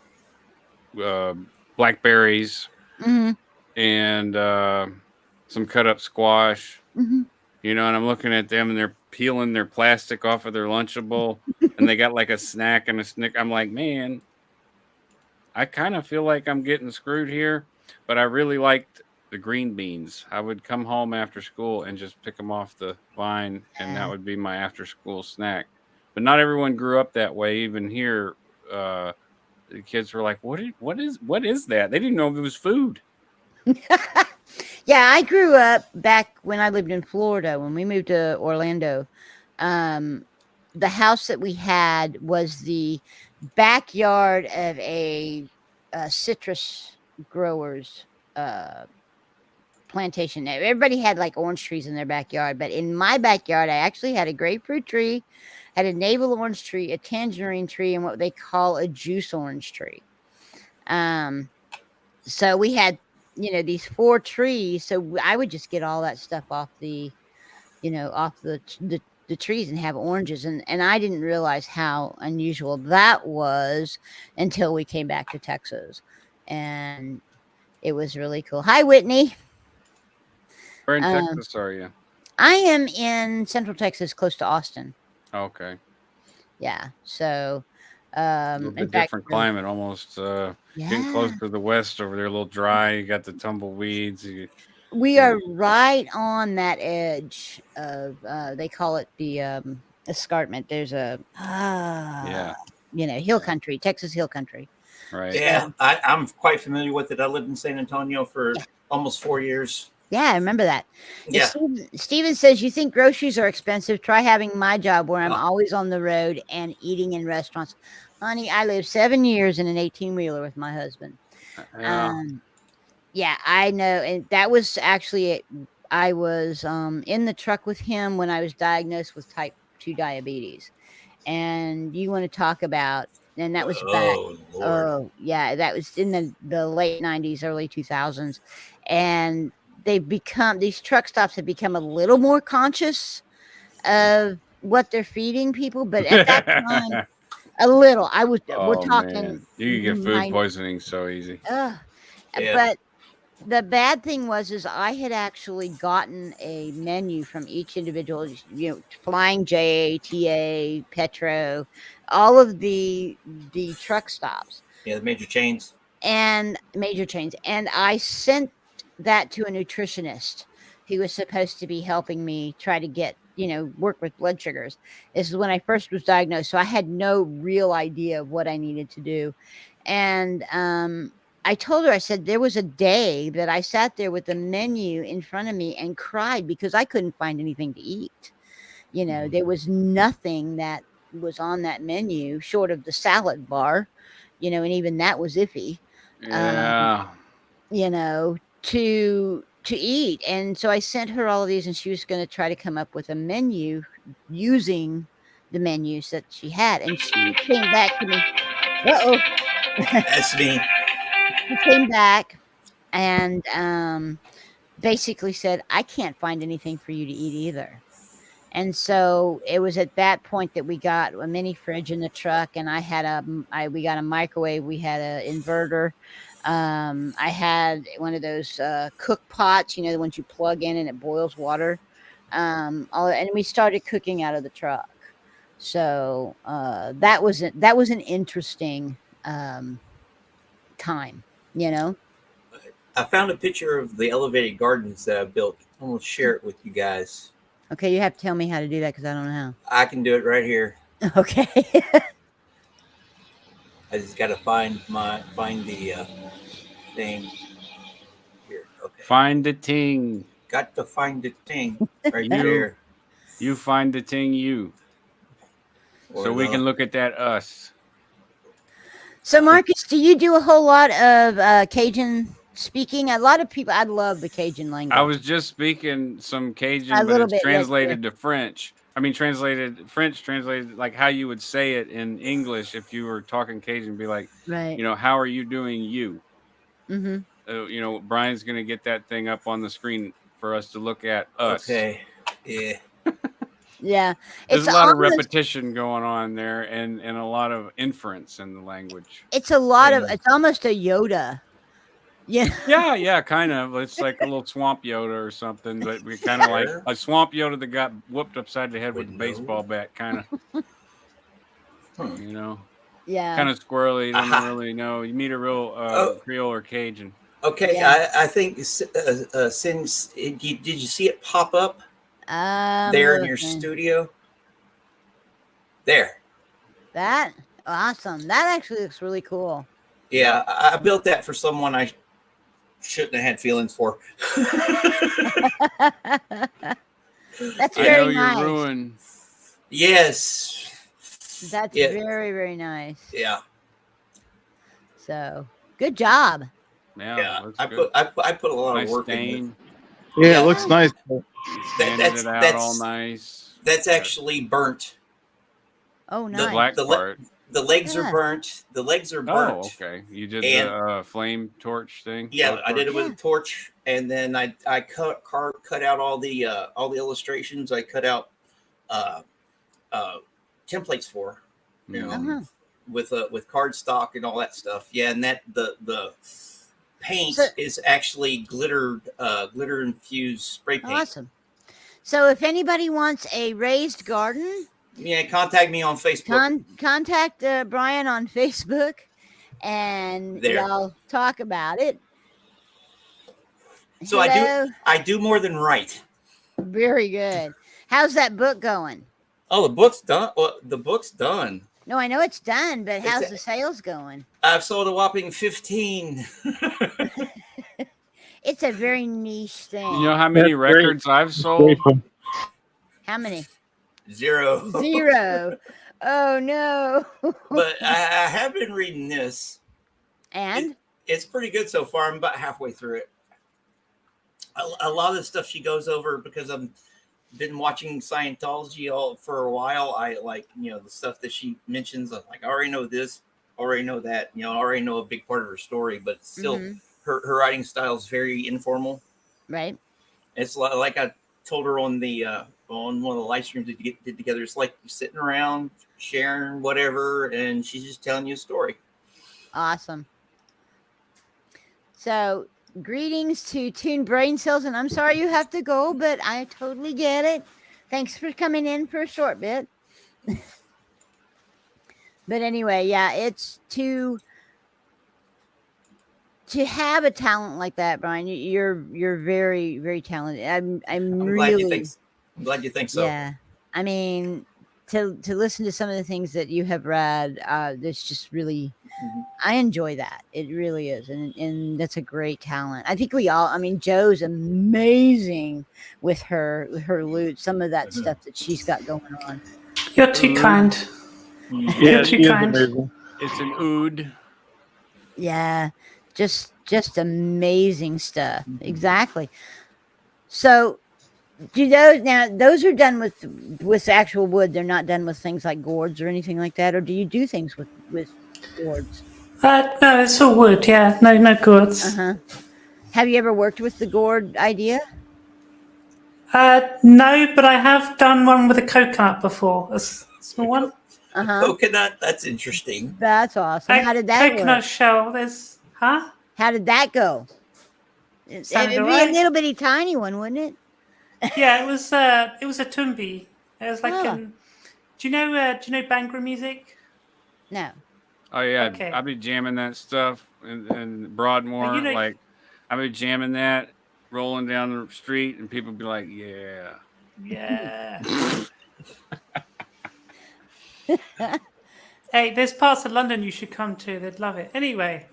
blackberries and some cut up squash. And I'm looking at them, and they're peeling their plastic off of their Lunchable, and they got like a snack and a snick. I'm like, man, I kind of feel like I'm getting screwed here, but I really liked the green beans. I would come home after school and just pick them off the vine, and that would be my after school snack. But not everyone grew up that way. Even here, the kids were like, what is that? They didn't know if it was food. Yeah, I grew up back when I lived in Florida. When we moved to Orlando, the house that we had was the backyard of a citrus growers plantation. Now, everybody had like orange trees in their backyard, but in my backyard, I actually had a grapefruit tree, had a navel orange tree, a tangerine tree, and what they call a juice orange tree. So we had, these 4 trees. So I would just get all that stuff off the trees and have oranges. And I didn't realize how unusual that was until we came back to Texas. And it was really cool. Hi, Whitney. Where in Texas are you? I am in Central Texas, close to Austin. Okay. Yeah. So, a little bit different climate, almost getting close to the west over there, a little dry. You got the tumbleweeds. We are right on that edge of they call it the escarpment. There's a hill country, Texas hill country. Right. Yeah, I'm quite familiar with it. I lived in San Antonio for almost 4 years. Yeah, I remember that. Yeah. Steven says, you think groceries are expensive? Try having my job where I'm always on the road and eating in restaurants. Honey, I lived 7 years in an 18-wheeler with my husband. Yeah, I know. And that was actually, I was in the truck with him when I was diagnosed with type 2 diabetes. And you want to talk about, and that was that was in the late 90s, early 2000s. And these truck stops have become a little more conscious of what they're feeding people. But at that time, a little, we're talking. Man. You can get food poisoning so easy. But the bad thing was I had actually gotten a menu from each individual, Flying J, TA, Petro, all of the truck stops. Yeah, the major chains. And I sent that to a nutritionist who was supposed to be helping me try to get work with blood sugars. This is when I first was diagnosed. So I had no real idea of what I needed to do. And I told her, I said, there was a day that I sat there with the menu in front of me and cried because I couldn't find anything to eat. There was nothing that was on that menu short of the salad bar, and even that was iffy. Yeah. To eat. And so I sent her all of these, and she was going to try to come up with a menu using the menus that she had. And she came back to me. Uh-oh. That's me. She came back and basically said, I can't find anything for you to eat either. And so it was at that point that we got a mini fridge in the truck, and we got a microwave, we had an inverter. I had one of those cook pots, the ones you plug in and it boils water. And we started cooking out of the truck. So that was an interesting time, I found a picture of the elevated gardens that I built. I'm going to share it with you guys. Okay, you have to tell me how to do that because I don't know how. I can do it right here. Okay. I just got to find the thing here. Okay. Find the ting. Got to find the thing right here. You find the ting you. So we can look at that us. So Marcus, do you do a whole lot of Cajun speaking? A lot of people, I love the Cajun language. I was just speaking some Cajun, but it's translated to French. I mean, translated like how you would say it in English if you were talking Cajun. Be like, right. How are you doing? You. Mm-hmm. Brian's gonna get that thing up on the screen for us to look at us. Okay. Yeah. Yeah. There's a lot of repetition going on there, and a lot of inference in the language. It's a lot of. It's almost a Yoda. Yeah. Yeah, kind of. It's like a little swamp Yoda or something, but we kind of like a swamp Yoda that got whooped upside the head with a baseball bat, kind of. Yeah. Kind of squirrely. Don't really know. You meet a real Creole or Cajun. Okay, yeah. I think since did you see it pop up there in your studio? There. That awesome. That actually looks really cool. Yeah, I built that for someone I shouldn't have had feelings for. That's very nice. You're ruined. Yes. That's very, very nice. Yeah. So good job. Yeah. I put a lot of work in it. Yeah, it looks nice. That's all nice. That's actually burnt. Oh, nice. The black part. The legs are burnt. The legs are burnt. Oh, okay. You did the flame torch thing. Yeah, I did it with a torch, and then I cut out all the illustrations. I cut out templates for, with cardstock and all that stuff. Yeah, and that the paint is actually glitter infused spray paint. Awesome. So if anybody wants a raised garden, contact me on Facebook. Contact Brian on Facebook, and y'all talk about it. So I do more than write. Very good. How's that book going? Oh, the book's done. Well, the book's done. No, I know it's done, but how's the sales going? I've sold a whopping 15. It's a very niche thing. You know how many records I've sold? How many? 0. 0. Oh no. But I have been reading this. And? It's pretty good so far. I'm about halfway through it. A lot of the stuff she goes over, because I've been watching Scientology for a while. I like, the stuff that she mentions. I'm like, I already know this, already know that, I already know a big part of her story, but still her writing style is very informal. Right. It's like I told her on one of the live streams that you did together. It's like you're sitting around sharing whatever, and she's just telling you a story. Awesome. So greetings to Tune Brain Cells, and I'm sorry you have to go, but I totally get it. Thanks for coming in for a short bit. But anyway, yeah, it's to have a talent like that, Brian. You're very, very talented. I'm glad really you think so. I'm glad you think so. Yeah. I mean, to listen to some of the things that you have read, that's just really, I enjoy that. It really is, and that's a great talent. I think we all. I mean, Joe's amazing with her lute. Some of that stuff that she's got going on. You're too kind. Yeah, You're too she is kind. amazing. It's an oud. Yeah, just amazing stuff. Exactly. So, do those now? Those are done with actual wood. They're not done with things like gourds or anything like that. Or do you do things with gourds? No, it's all wood. Yeah, no gourds. Have you ever worked with the gourd idea? No, but I have done one with a coconut before. A small one. Coconut. That's interesting. That's awesome. How did that coconut work? shell? There's How did that go? It'd be a little bitty tiny one, wouldn't it? Yeah, it was a tumbi. It was like Oh. do you know Bhangra music? No. Oh yeah, Okay. I'll be jamming that stuff in Broadmoor. Like I'll be jamming that, rolling down the street, and people be like, "Yeah, yeah." Hey, there's parts of London you should come to. They'd love it. Anyway,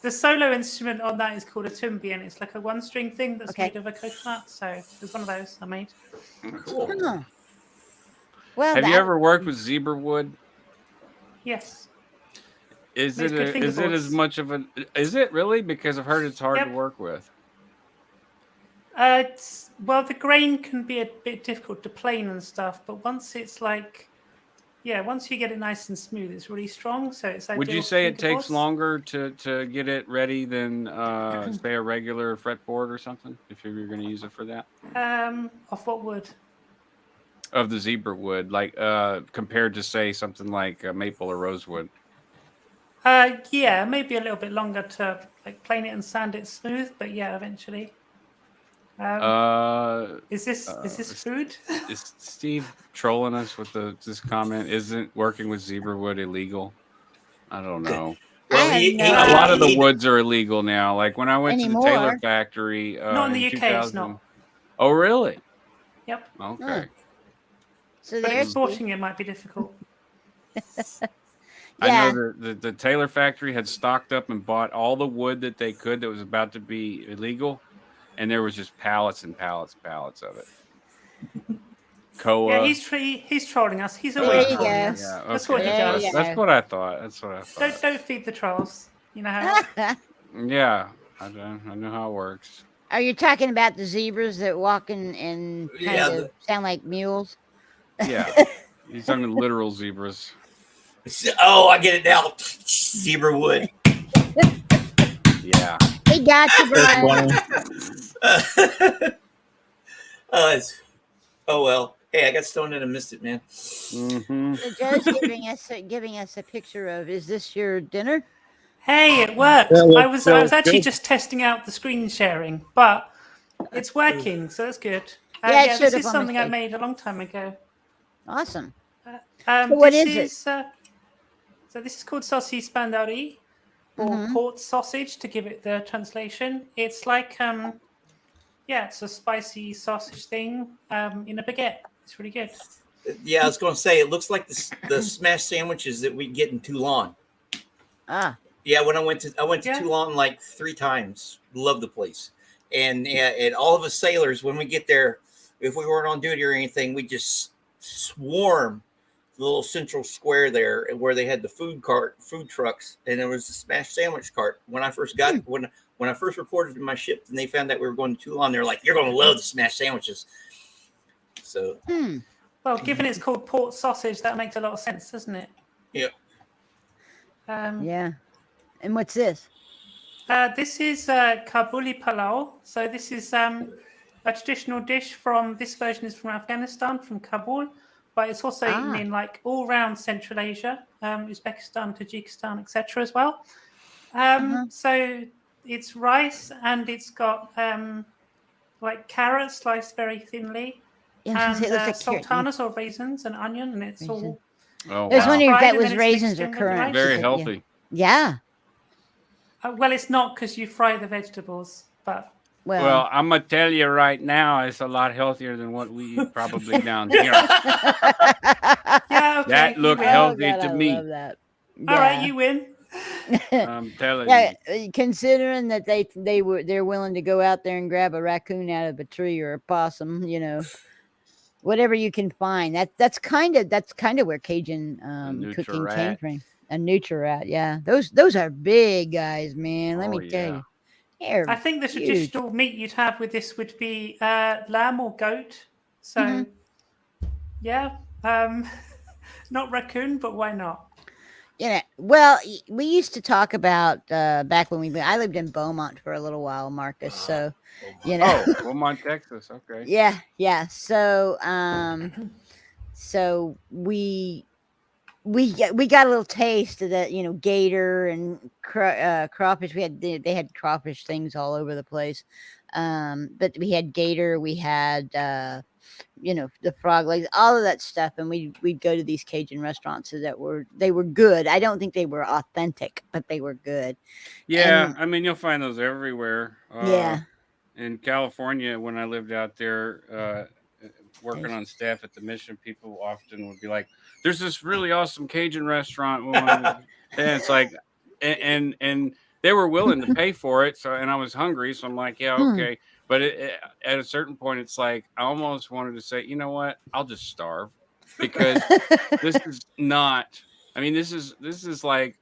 the solo instrument on that is called a tumbi, and it's like a one-string thing that's made of a coconut. So there's one of those I made. Cool. Huh. Well, have you ever worked with zebra wood? Yes. Is it as much of a? Is it really? Because I've heard it's hard to work with. Well, the grain can be a bit difficult to plane and stuff, but once it's like, once you get it nice and smooth, it's really strong. So it's. Would you say it takes longer to get it ready than say a regular fretboard or something? If you're going to use it for that. Of what wood? Of the zebra wood, like compared to say something like maple or rosewood. Yeah, maybe a little bit longer to like plane it and sand it smooth, but yeah, eventually. Is this food? Is Steve trolling us with this comment? Isn't working with zebra wood illegal? I don't know. Well, a lot of the woods are illegal now. Like when I went to the Taylor factory, not in the UK, it's not. Oh, really? Yep. Okay. So but exporting it might be difficult. I know the Taylor factory had stocked up and bought all the wood that they could that was about to be illegal, and there was just pallets and pallets of it. Koa. Yeah, he's trolling us. He's always trolling us. Yeah, okay. That's what he does. That's what I thought. Don't feed the trolls. You know how. Yeah, I know how it works. Are you talking about the zebras that walk and kind of sound like mules? Yeah, he's talking literal zebras. Oh, I get it now. Zebra wood. Yeah. He got you, Brian. Oh well. Hey, I got stoned and I missed it, man. Mm-hmm. So Joe's giving us a picture of. Is this your dinner? Hey, it worked. I was actually just testing out the screen sharing, but it's working, so that's good. Yeah, this is something I made a long time ago. Awesome. So what is it? So this is called saucisse bandari, or port sausage, to give it the translation. It's like, it's a spicy sausage thing in a baguette. It's really good. Yeah, I was going to say, it looks like the smashed sandwiches that we get in Toulon. Ah. Yeah, when I went to Toulon like 3 times. Love the place. And all of us sailors, when we get there, if we weren't on duty or anything, we just swarm the little central square there where they had the food trucks, and there was the smashed sandwich cart. When I first got when I first reported to my ship and they found out we were going to Toulon, they're like, "You're going to love the smashed sandwiches." So, well, given it's called port sausage, that makes a lot of sense, doesn't it? Yeah. Yeah. And what's this? This is Kabuli palau. So this is a traditional dish this version is from Afghanistan, from Kabul, but it's also eaten in like all around Central Asia, Uzbekistan, Tajikistan, etc. as well. So it's rice and it's got like carrots sliced very thinly, and sultanas or raisins and onion, and it's all. Oh, I was wondering if that was raisins or currants. Very healthy. Yeah. Well, it's not because you fry the vegetables, but Well, I'm gonna tell you right now, it's a lot healthier than what we eat probably down here. Yeah, okay. That you look win. healthy God, to I me. love that. All right, Yeah. you win. I'm telling Yeah, you. considering that they're willing to go out there and grab a raccoon out of a tree or a possum, whatever you can find. That's kind of where Cajun cooking came Nutri-Rat. from. A Nutri-Rat, yeah. Those are big guys, man. Let Oh, me tell yeah. you, they're I think the huge. traditional meat you'd have with this would be lamb or goat. So, Mhm. yeah, not raccoon, but why not? Well, we used to talk about back when I lived in Beaumont for a little while, Marcus. So, Oh, Beaumont, Texas. Okay. yeah. So, so we got a little taste of that, gator and crawfish. They had crawfish things all over the place, but we had gator. We had the frog legs, all of that stuff, and we'd go to these Cajun restaurants they were good. I don't think they were authentic, but they were good. Yeah, And I mean you'll find those everywhere. yeah, In California, when I lived out there, working on staff at the mission, people often would be like, "There's this really awesome Cajun restaurant," and it's like, and they were willing to pay for it. So, and I was hungry, so I'm like, "Yeah, okay." But at a certain point, it's like I almost wanted to say, "You know what? I'll just starve," because this is not. I mean, this is like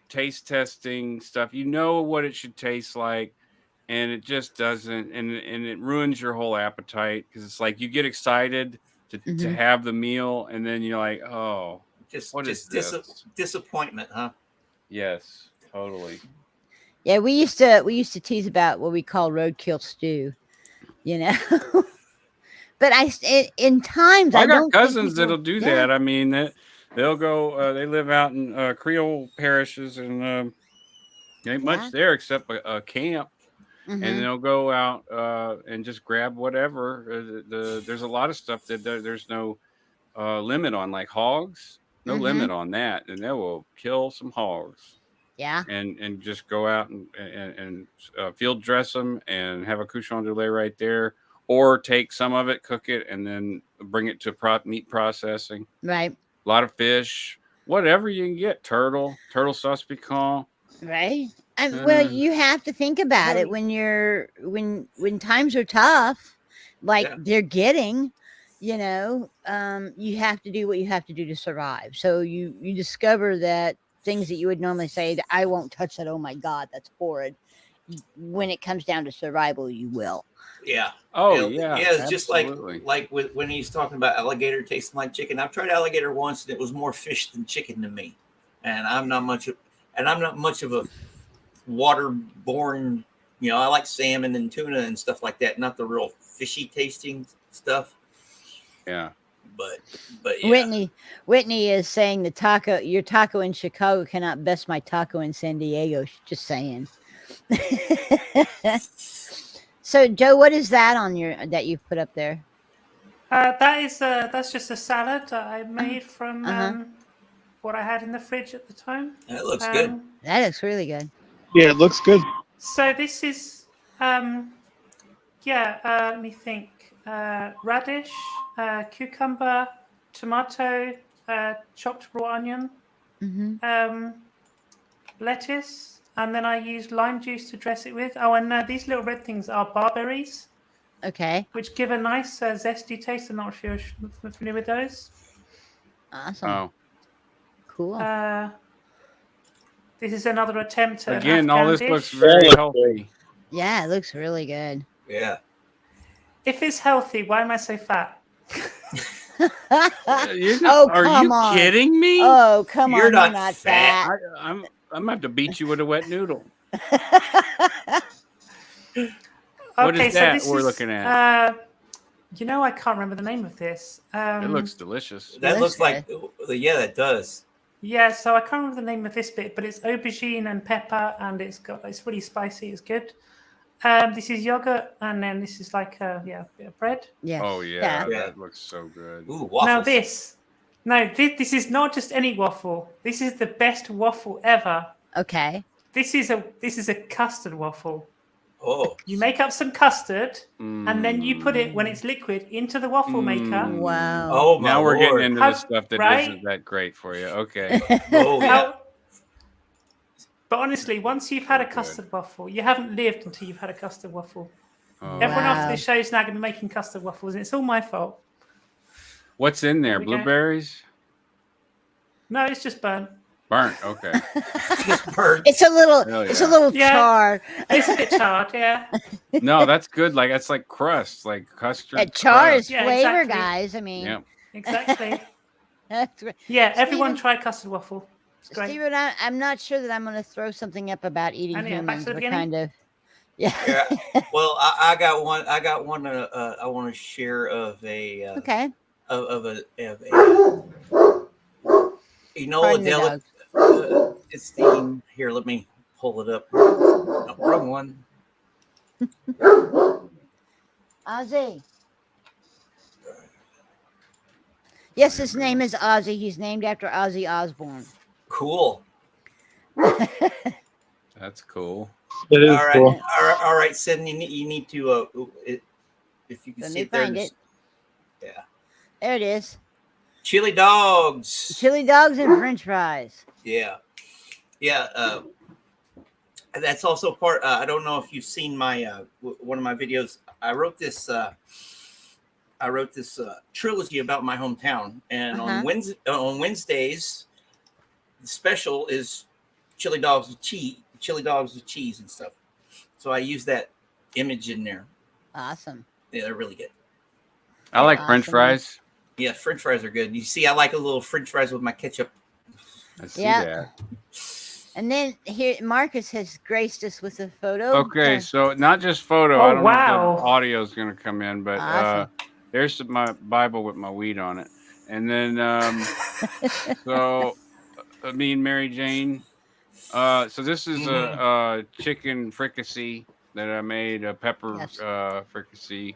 taste testing stuff. You know what it should taste like, and it just doesn't, and it ruins your whole appetite because it's like you get excited to have the meal, and then you're like, oh, what is this? Disappointment, huh? Yes, totally. Yeah, we used to tease about what we call roadkill stew, but in times I got don't cousins think that'll do that. I mean, they'll go. They live out in Creole parishes, and ain't much there except a camp. And they'll go out and just grab whatever. There's a lot of stuff that there's no limit on, like hogs. No limit on that, and they will kill some hogs. Yeah. And just go out and field dress them and have a cochon de lait right there, or take some of it, cook it, and then bring it to meat processing. Right. A lot of fish, whatever you can get. Turtle sauce piquant. Right. Well, you have to think about it when times are tough, like they're getting, you have to do what you have to do to survive. So you discover that things that you would normally say that I won't touch that. Oh my God, that's horrid. When it comes down to survival, you will. Yeah. Oh yeah. Yeah. It's just like when he's talking about alligator tasting like chicken. I've tried alligator once, and it was more fish than chicken to me. And I'm not much of a waterborne. I like salmon and tuna and stuff like that. Not the real fishy tasting stuff. Yeah. But yeah. Whitney is saying your taco in Chicago cannot best my taco in San Diego. Just saying. So Joe, what is that that you've put up there? That's just a salad that I made from what I had in the fridge at the time. That looks good. That looks really good. Yeah, it looks good. So this is let me think. Radish, cucumber, tomato, chopped raw onion, lettuce, and then I used lime juice to dress it with. Oh, and these little red things are barberries. Okay. Which give a nice zesty taste. I'm not sure if you're familiar with those. Awesome. Oh. Cool. This is another attempt at again. All this dish. looks very healthy. Yeah, it looks really good. Yeah. If it's healthy, why am I so fat? Are you kidding me? Oh, come on. You're not fat. I'm gonna have to beat you with a wet noodle. What is that we're looking at? I can't remember the name of this. It looks delicious. That looks like, yeah, it does. Yeah, so I can't remember the name of this bit, but it's aubergine and pepper, and it's really spicy. It's good. This is yogurt, and then this is like a bit of bread. Yeah. Oh yeah, that looks so good. Ooh, waffles. Now this is not just any waffle. This is the best waffle ever. Okay. This is a custard waffle. Oh. You make up some custard, and then you put it when it's liquid into the waffle maker. Wow. Oh, my now we're Lord. getting into the stuff that Right? not that great for you. Okay. Oh, yeah. But honestly, once you've had a custard waffle, you haven't lived until you've had a custard waffle. Oh. Everyone Wow. after this show is now going to be making custard waffles, and it's all my fault. What's in there? we go. Blueberries? No, it's just burnt. Burnt. Okay. Just burnt. It's a little. Hell It's a yeah. little Yeah. char. It's a bit charred, yeah. No, that's good. Like that's like crust, like custard. That char crust. is Yeah, flavor, exactly. guys. I mean, Yep. Exactly. that's great. Yeah, everyone Steven- try custard waffle. It's great. Steven, I'm not sure that I'm going to throw something up about eating And yeah, back humans. to the We're beginning. kind of. Yeah. Yeah. Well, I got one. I got one. I want to share of a Okay. of a you know, Pardon the Adele. dog. It's the here. Let me pull it up. No, wrong one. Ozzy. Yes, his name is Ozzy. He's named after Ozzy Osbourne. Cool. That's cool. It is All right. cool. All right, Sydney. You need to if you can Let see me it there. find it. Yeah. There it is. Chili dogs. Chili dogs and French fries. Yeah. Yeah. That's also part. I don't know if you've seen my one of my videos. I wrote this trilogy about my hometown, and on Wednesdays, the special is chili dogs with cheese and stuff. So I use that image in there. Awesome. Yeah, they're really good. I like French Awesome. fries. Yeah, French fries are good. You see, I like a little French fries with my ketchup. I see Yeah. that. And then here, Marcus has graced us with a photo. Okay, so not just photo. Oh, I don't know wow. if the audio is going to come in, but Awesome. there's my Bible with my weed on it. And then, so me and Mary Jane. So this is a chicken fricassee that I made, a pepper Yes. fricassee.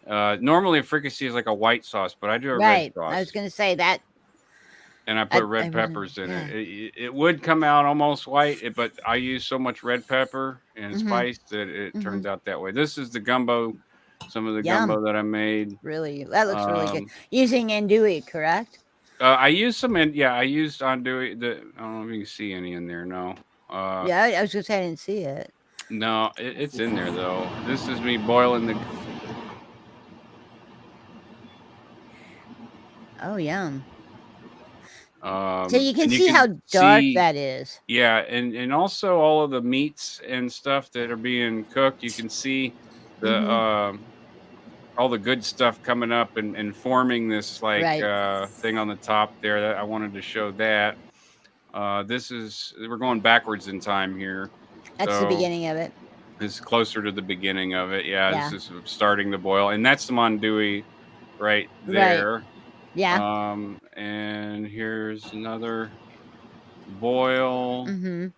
Normally a fricassee is like a white sauce, but I do a Right. red sauce. I was going to say that. And I put I red wasn't- peppers in yeah. it. It would come out almost white, but I use so much red pepper and Mhm. spice that it turns out that way. This is the gumbo, some of the Yum. gumbo that I made. Really, that looks really good. Um, Using andouille, correct? I used some, I used andouille. I don't know if you can see any in there. No. Yeah, I was going to say I didn't see it. No, it's in there though. This is me boiling the. Oh, yum. So So you can see how dark that is. Yeah, and also all of the meats and stuff that are being cooked. You can see the all the good stuff coming up and forming this like Right. thing on the top there. That I wanted to show that. We're going backwards in time here. That's the So beginning of it. This is closer to the beginning of it. Yeah, Yeah. this is starting to boil, and that's the mandouille right there. Yeah. And here's another boil. Mm-hmm.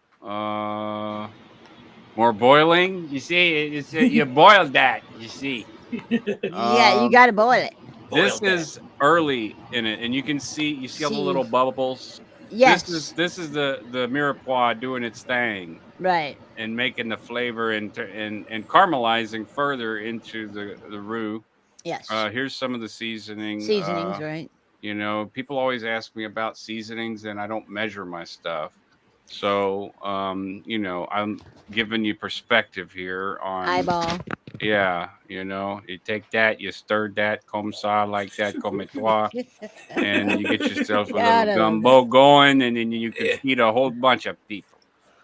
More boiling. You see, it's you boiled that. You see. Yeah, you got to boil it. This Boiled is early in it, and you can see all the little bubbles. Yes. This is the mirepoix doing its thing Right. and making the flavor and caramelizing further into the roux. Yes. Here's some of the seasoning. Seasonings, right? You know, people always ask me about seasonings, and I don't measure my stuff. So, you know, I'm giving you perspective here on Eyeball. Yeah, you know, you take that, you stir that, comme ça, like that, comme toi, and you get yourself a Got little 'em. gumbo going, and then you can Yeah. feed a whole bunch of people.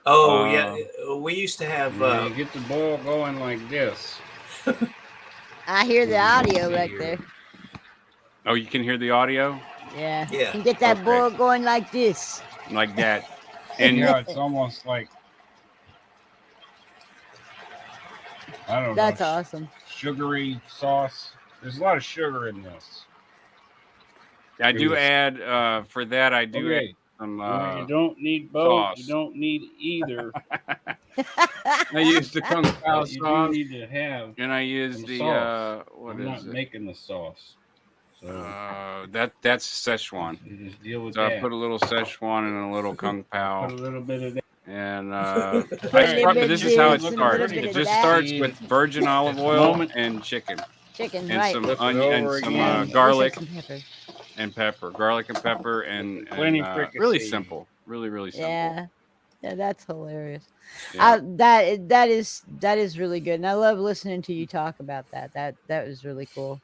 Oh yeah, we used to have. You get the boil going like this. I hear the audio See right here. there. Oh, you can hear the audio Yeah. Yeah. You get that Okay. boil going like this. like that, and Yeah, it's almost like I don't That's know, awesome. sugary sauce. There's a lot of sugar in this. I do Yes. add for that. I do add Okay, some. you don't need both. sauce. You don't need either. I use the kung pao But you do sauce, need to have. and I use some the sauce. what I'm is not it? making the sauce, so that's Szechuan. you just deal with So I that. put a little Szechuan and a little kung pao. Put a little bit of that. And bit this is how it this and a starts. little bit It of just that. starts with virgin olive oil and chicken, Chicken, and right? some Flip it onion and over some again. And garlic some pepper. and pepper, garlic and pepper, and Plenty really fricassee. simple, really simple. Yeah, that's hilarious. Yeah. That is really good, and I love listening to you talk about that. That was really cool.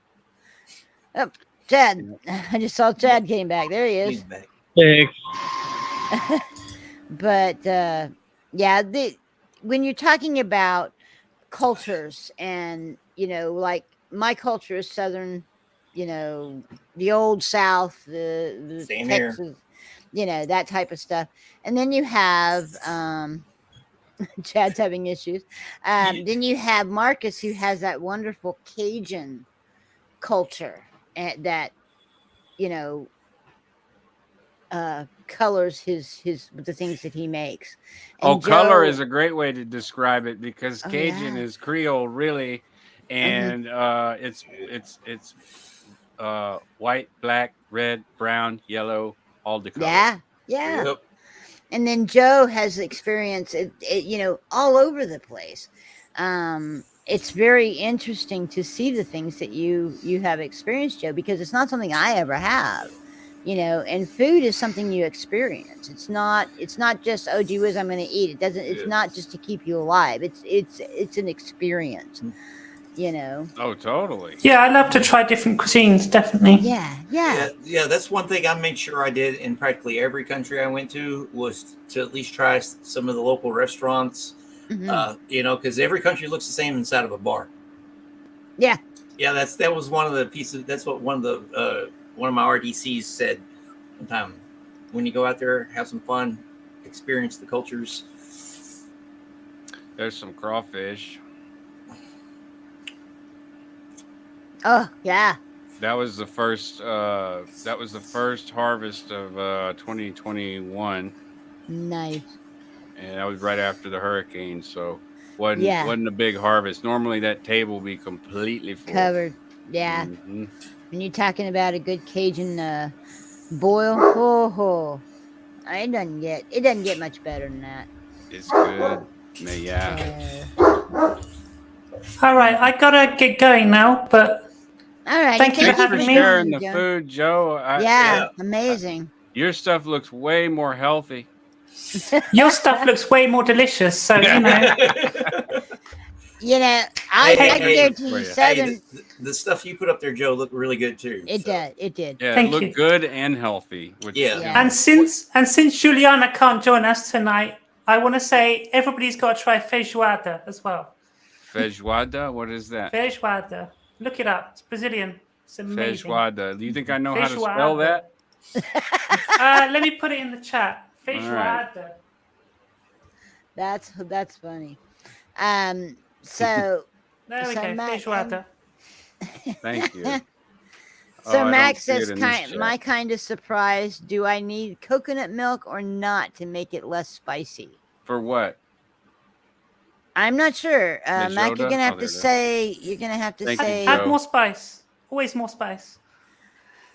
Oh, Chad, I just saw Chad came back. There he He's is. back. But yeah, when you're talking about cultures, and like my culture is Southern, the old South, the Same here. Texas, that type of stuff, and then you have Chad's having issues. Then you have Marcus, who has that wonderful Cajun culture, and that you know colors the things that he makes. And color Joe, is a great way to describe it, because Oh, Cajun yeah. is Creole, really, and it's white, black, red, brown, yellow, all the colors. yeah. Yep. And then Joe has experience, all over the place. It's very interesting to see the things that you have experienced, Joe, because it's not something I ever have. And food is something you experience. It's not just, oh gee whiz, I'm going to eat. It doesn't. It's not just to keep you alive. It's an experience. Oh, totally. Yeah, I love to try different cuisines, definitely. Yeah. That's one thing I made sure I did in practically every country I went to, was to at least try some of the local restaurants. Because every country looks the same inside of a bar. Yeah. That was one of the pieces. That's what one of my RDCs said one time. When you go out there, have some fun, experience the cultures. There's some crawfish. Oh yeah. That was the first. That was the first harvest of 2021. Nice. And that was right after the hurricane, so wasn't a big harvest. Normally that table would be completely full. Covered. Yeah. Mm-hmm. When you're talking about a good Cajun boil, it doesn't get much better than that. It's good. Yeah. All right, I gotta get going now, but all right. Thank you for Thanks for having me. sharing the food, Joe. Amazing. Your stuff looks way more healthy. Your stuff looks way more delicious, so I guarantee you, Southern. The stuff you put up there, Joe, looked really good too. It did. Yeah, Thank it looked you. good and healthy. And since Juliana can't join us tonight, I want to say everybody's got to try feijoada as well. Feijoada? What is that? Feijoada. Look it up. It's Brazilian. It's amazing. Feijoada. Do you think I know how to spell that? Let me put it in the chat. Feijoada. That's funny. So there we go. Feijoada. Thank you. So Max says, my kind of surprise, do I need coconut milk or not to make it less spicy? For what? I'm not sure. Mac, you're gonna have to say. Add more spice. Always more spice.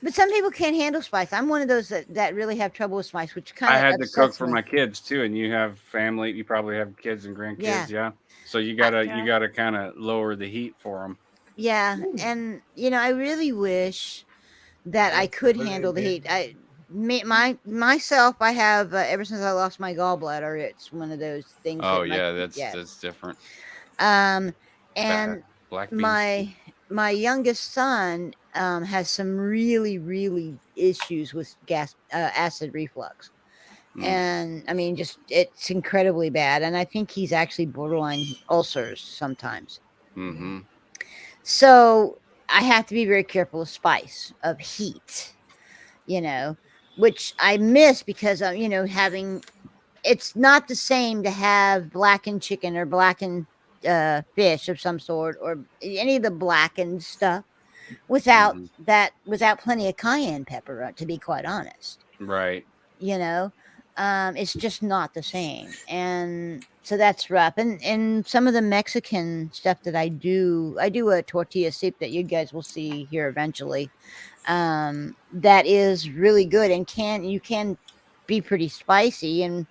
But some people can't handle spice. I'm one of those that really have trouble with spice, which kind of. I had to cook for my kids too, and you have family. You probably have kids and grandkids, yeah. So you gotta kind of lower the heat for them. Yeah, and I really wish that I could handle the heat. Myself, I have ever since I lost my gallbladder. It's one of those things. Oh yeah, that's different. And Black my youngest son has some really issues with acid reflux. And I mean, it's incredibly bad. And I think he's actually borderline ulcers sometimes. Mm-hmm. So I have to be very careful of spice, of heat, which I miss because of, it's not the same to have blackened chicken or blackened fish of some sort, or any of the blackened stuff without plenty of cayenne pepper, to be quite honest. Right. It's just not the same. And so that's rough. And some of the Mexican stuff that I do a tortilla soup that you guys will see here eventually. That is really good and can be pretty spicy. And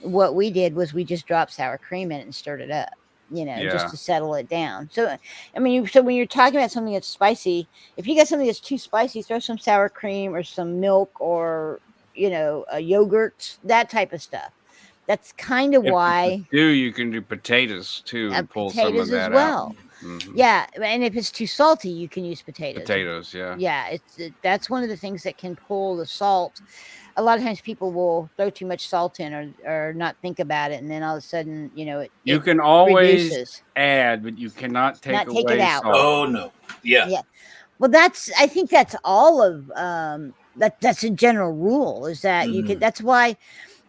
What we did was we just dropped sour cream in it and stirred it up, just Yeah. to settle it down. So, I mean, so when you're talking about something that's spicy, if you got something that's too spicy, throw some sour cream or some milk or, a yogurt, that type of stuff. That's kind of If it's a why stew, you can do potatoes too and pull some of potatoes as that out. well. Mhm. Yeah, and if it's too salty, you can use potatoes. Potatoes, yeah. Yeah, that's one of the things that can pull the salt. A lot of times people will throw too much salt in or not think about it, and then all of a sudden, You it can always reduces. add, but you cannot take Not take it away out. salt. Oh no. Yeah. Yeah. Well, I think that's all of that's a general rule is that you can. Mhm. That's why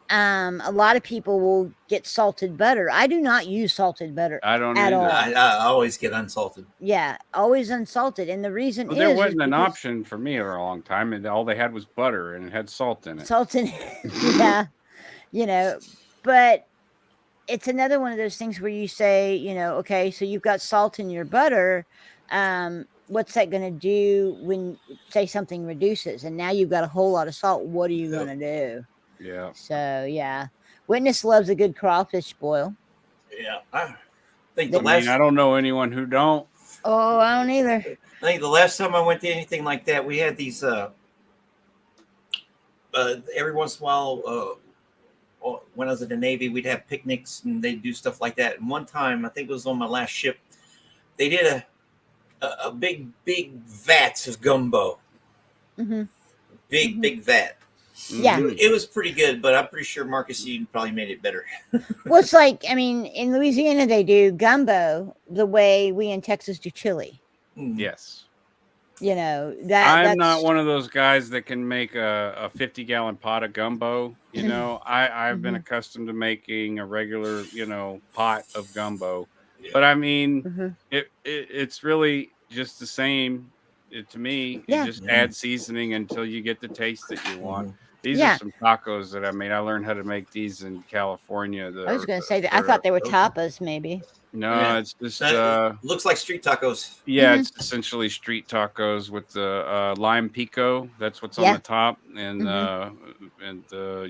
a lot of people will get salted butter. I do not use salted butter I don't at either. all. I always get unsalted. Yeah, always unsalted, and the reason Well, there is wasn't an because option for me for a long time, and all they had was butter, and it had salt in it. salt in yeah, but it's another one of those things where you say, okay, so you've got salt in your butter. What's that going to do when, say, something reduces and now you've got a whole lot of salt? What are you going to do? Yeah. So, yeah. Witness loves a good crawfish boil. Yeah. I think I don't know anyone who don't. Oh, I don't either. I think the last time I went to anything like that, we had these every once in a while, when I was in the Navy, we'd have picnics and they'd do stuff like that. And one time, I think it was on my last ship, they did a big vats of gumbo. Mm-hmm. Big vat. Yeah. It was pretty good, but I'm pretty sure Marcus, you probably made it better. Well, it's like, I mean, in Louisiana, they do gumbo the way we in Texas do chili. Yes. I'm not one of those guys that can make a 50-gallon pot of gumbo. I've been accustomed to making a regular, pot of gumbo. Yeah. But I mean, it's really just the same to me. You just add seasoning until you get the taste that you want. These are some tacos that I made. I learned how to make these in California. I was going to say that. I thought they were tapas, maybe. No, it's just looks like street tacos. Yeah, it's essentially street tacos with the lime pico. That's what's on the top, and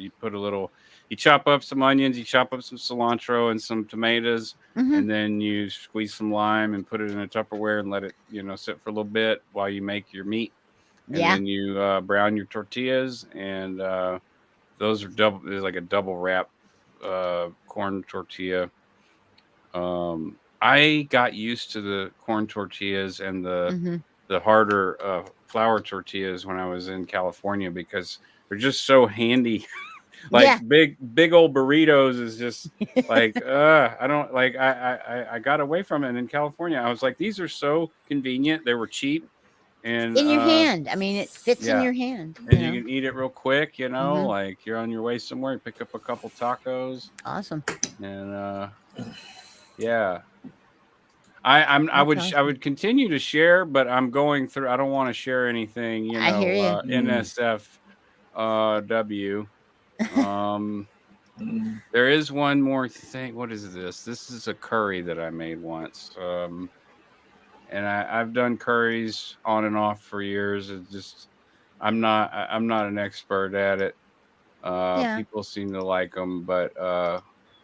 you put you chop up some onions, you chop up some cilantro and some tomatoes, and then you squeeze some lime and put it in a Tupperware and let it sit for a little bit while you make your meat. And then you brown your tortillas, and those are there's like a double wrap corn tortilla. I got used to the corn tortillas and the harder flour tortillas when I was in California because they're just so handy. Big old burritos is just like I don't like I got away from it in California. I was like, these are so convenient. They were cheap. And in your hand. I mean, it fits in your hand. And you can eat it real quick, like you're on your way somewhere, you pick up a couple tacos. Awesome. And I would continue to share, but I'm going through. I don't want to share anything. I hear you. NSFW. There is one more thing. What is this? This is a curry that I made once. And I've done curries on and off for years. It's just I'm not an expert at it. People seem to like them, but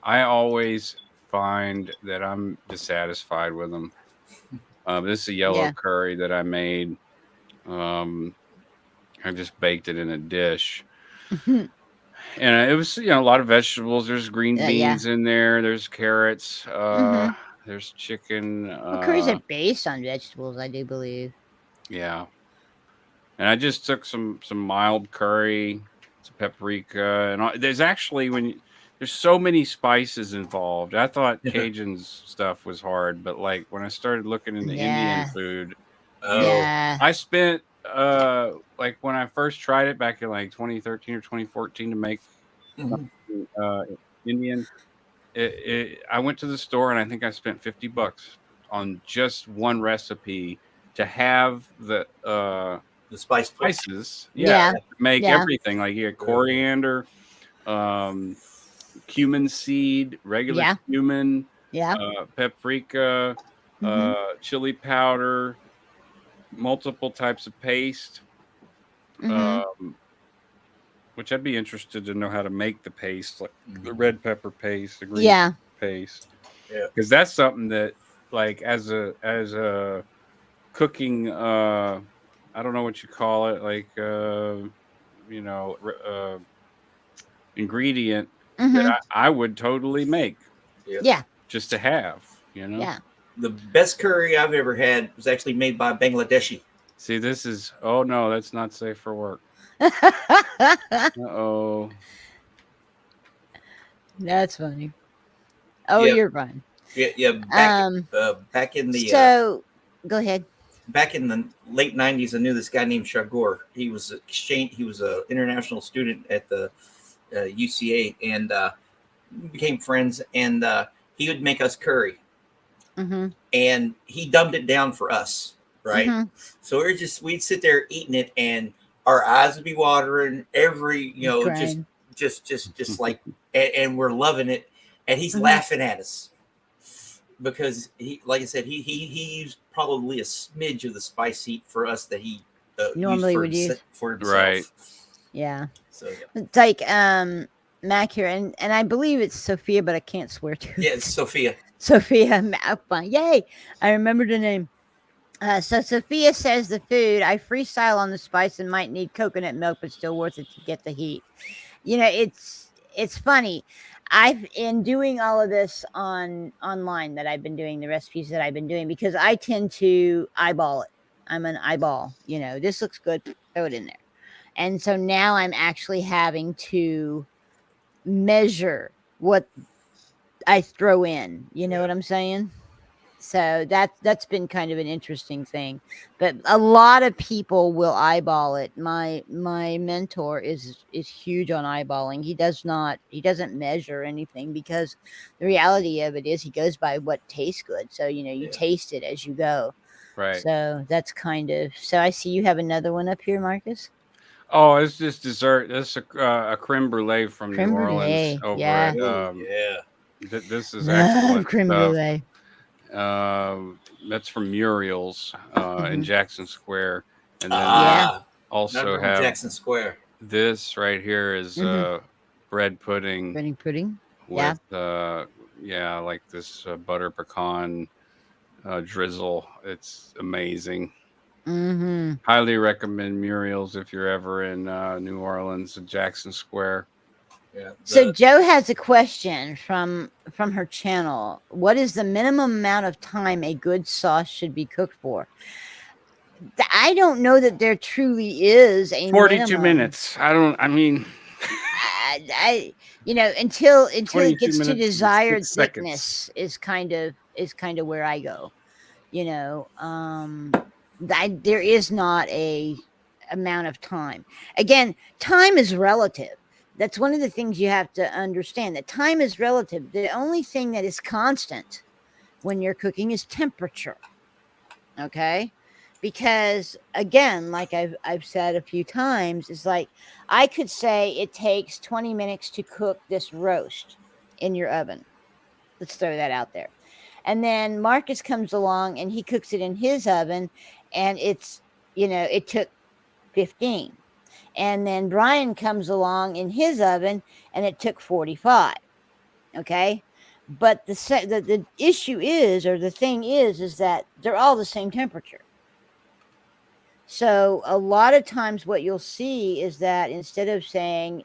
I always find that I'm dissatisfied with them. This is a yellow curry that I made. I just baked it in a dish. And it was, a lot of vegetables. There's green beans in there. There's carrots. There's chicken. Curries are based on vegetables, I do believe. Yeah. And I just took some mild curry, some paprika, and there's actually there's so many spices involved. I thought Cajun stuff was hard, but like when I started looking into Indian food, I spent like when I first tried it back in like 2013 or 2014 to make Indian. I went to the store and I think I spent $50 on just one recipe to have the spices. Make everything like you had coriander, cumin seed, regular cumin, paprika, chili powder, multiple types of paste. which I'd be interested to know how to make the paste, like the red pepper paste, the green paste. Yeah. Because that's something that, like, as a cooking, I don't know what you call it, like, ingredient that I would totally make. Yeah. Just to have, Yeah. The best curry I've ever had was actually made by Bangladeshi. See, this is, oh no, that's not safe for work. Uh-oh. That's funny. Oh, Yep. you're fine. Yeah. Back in the so go ahead. Back in the late 90s, I knew this guy named Shagor. He was an international student at the UCA, and we became friends. And he would make us curry, and he dumbed it down for us, right? So we'd sit there eating it, and our eyes would be watering. Just like, and we're loving it, and he's laughing at us because he, like I said, he used probably a smidge of the spice heat for us that he normally would use for himself. Right. Yeah. So it's like Mac here, and I believe it's Sophia, but I can't swear to it. Yeah, it's Sophia. Sophia, yay! I remember the name. So Sophia says the food I freestyle on the spice and might need coconut milk, but still worth it to get the heat. It's funny. I've in doing all of this online that I've been doing, the recipes that I've been doing, because I tend to eyeball it. I'm an eyeball. This looks good, throw it in there. And so now I'm actually having to measure what I throw in. You know what I'm saying? So that's been kind of an interesting thing. But a lot of people will eyeball it. My mentor is huge on eyeballing. He doesn't measure anything, because the reality of it is he goes by what tastes good. So you taste it as you go. Right. So that's kind of, so I see you have another one up here, Marcus. Oh, it's just dessert. This is a creme brulee from New Orleans over at this is excellent creme brulee. That's from Muriel's in Jackson Square, and then also have Jackson Square. This right here is bread pudding. Bread pudding. With like this butter pecan drizzle. It's amazing. Highly recommend Muriel's if you're ever in New Orleans at Jackson Square. Yeah. So Joe has a question from her channel. What is the minimum amount of time a good sauce should be cooked for? I don't know that there truly is a 42 minimum. minutes. Until it gets to desired thickness is kind of where I go. There is not a amount of time. Again, time is relative. That's one of the things you have to understand, that time is relative. The only thing that is constant when you're cooking is temperature. Okay? Because again, like I've said a few times, it's like I could say it takes 20 minutes to cook this roast in your oven. Let's throw that out there. And then Marcus comes along and he cooks it in his oven, and it's, it took 15. And then Brian comes along in his oven and it took 45. Okay. But the issue is, or the thing is that they're all the same temperature. So a lot of times what you'll see is that instead of saying,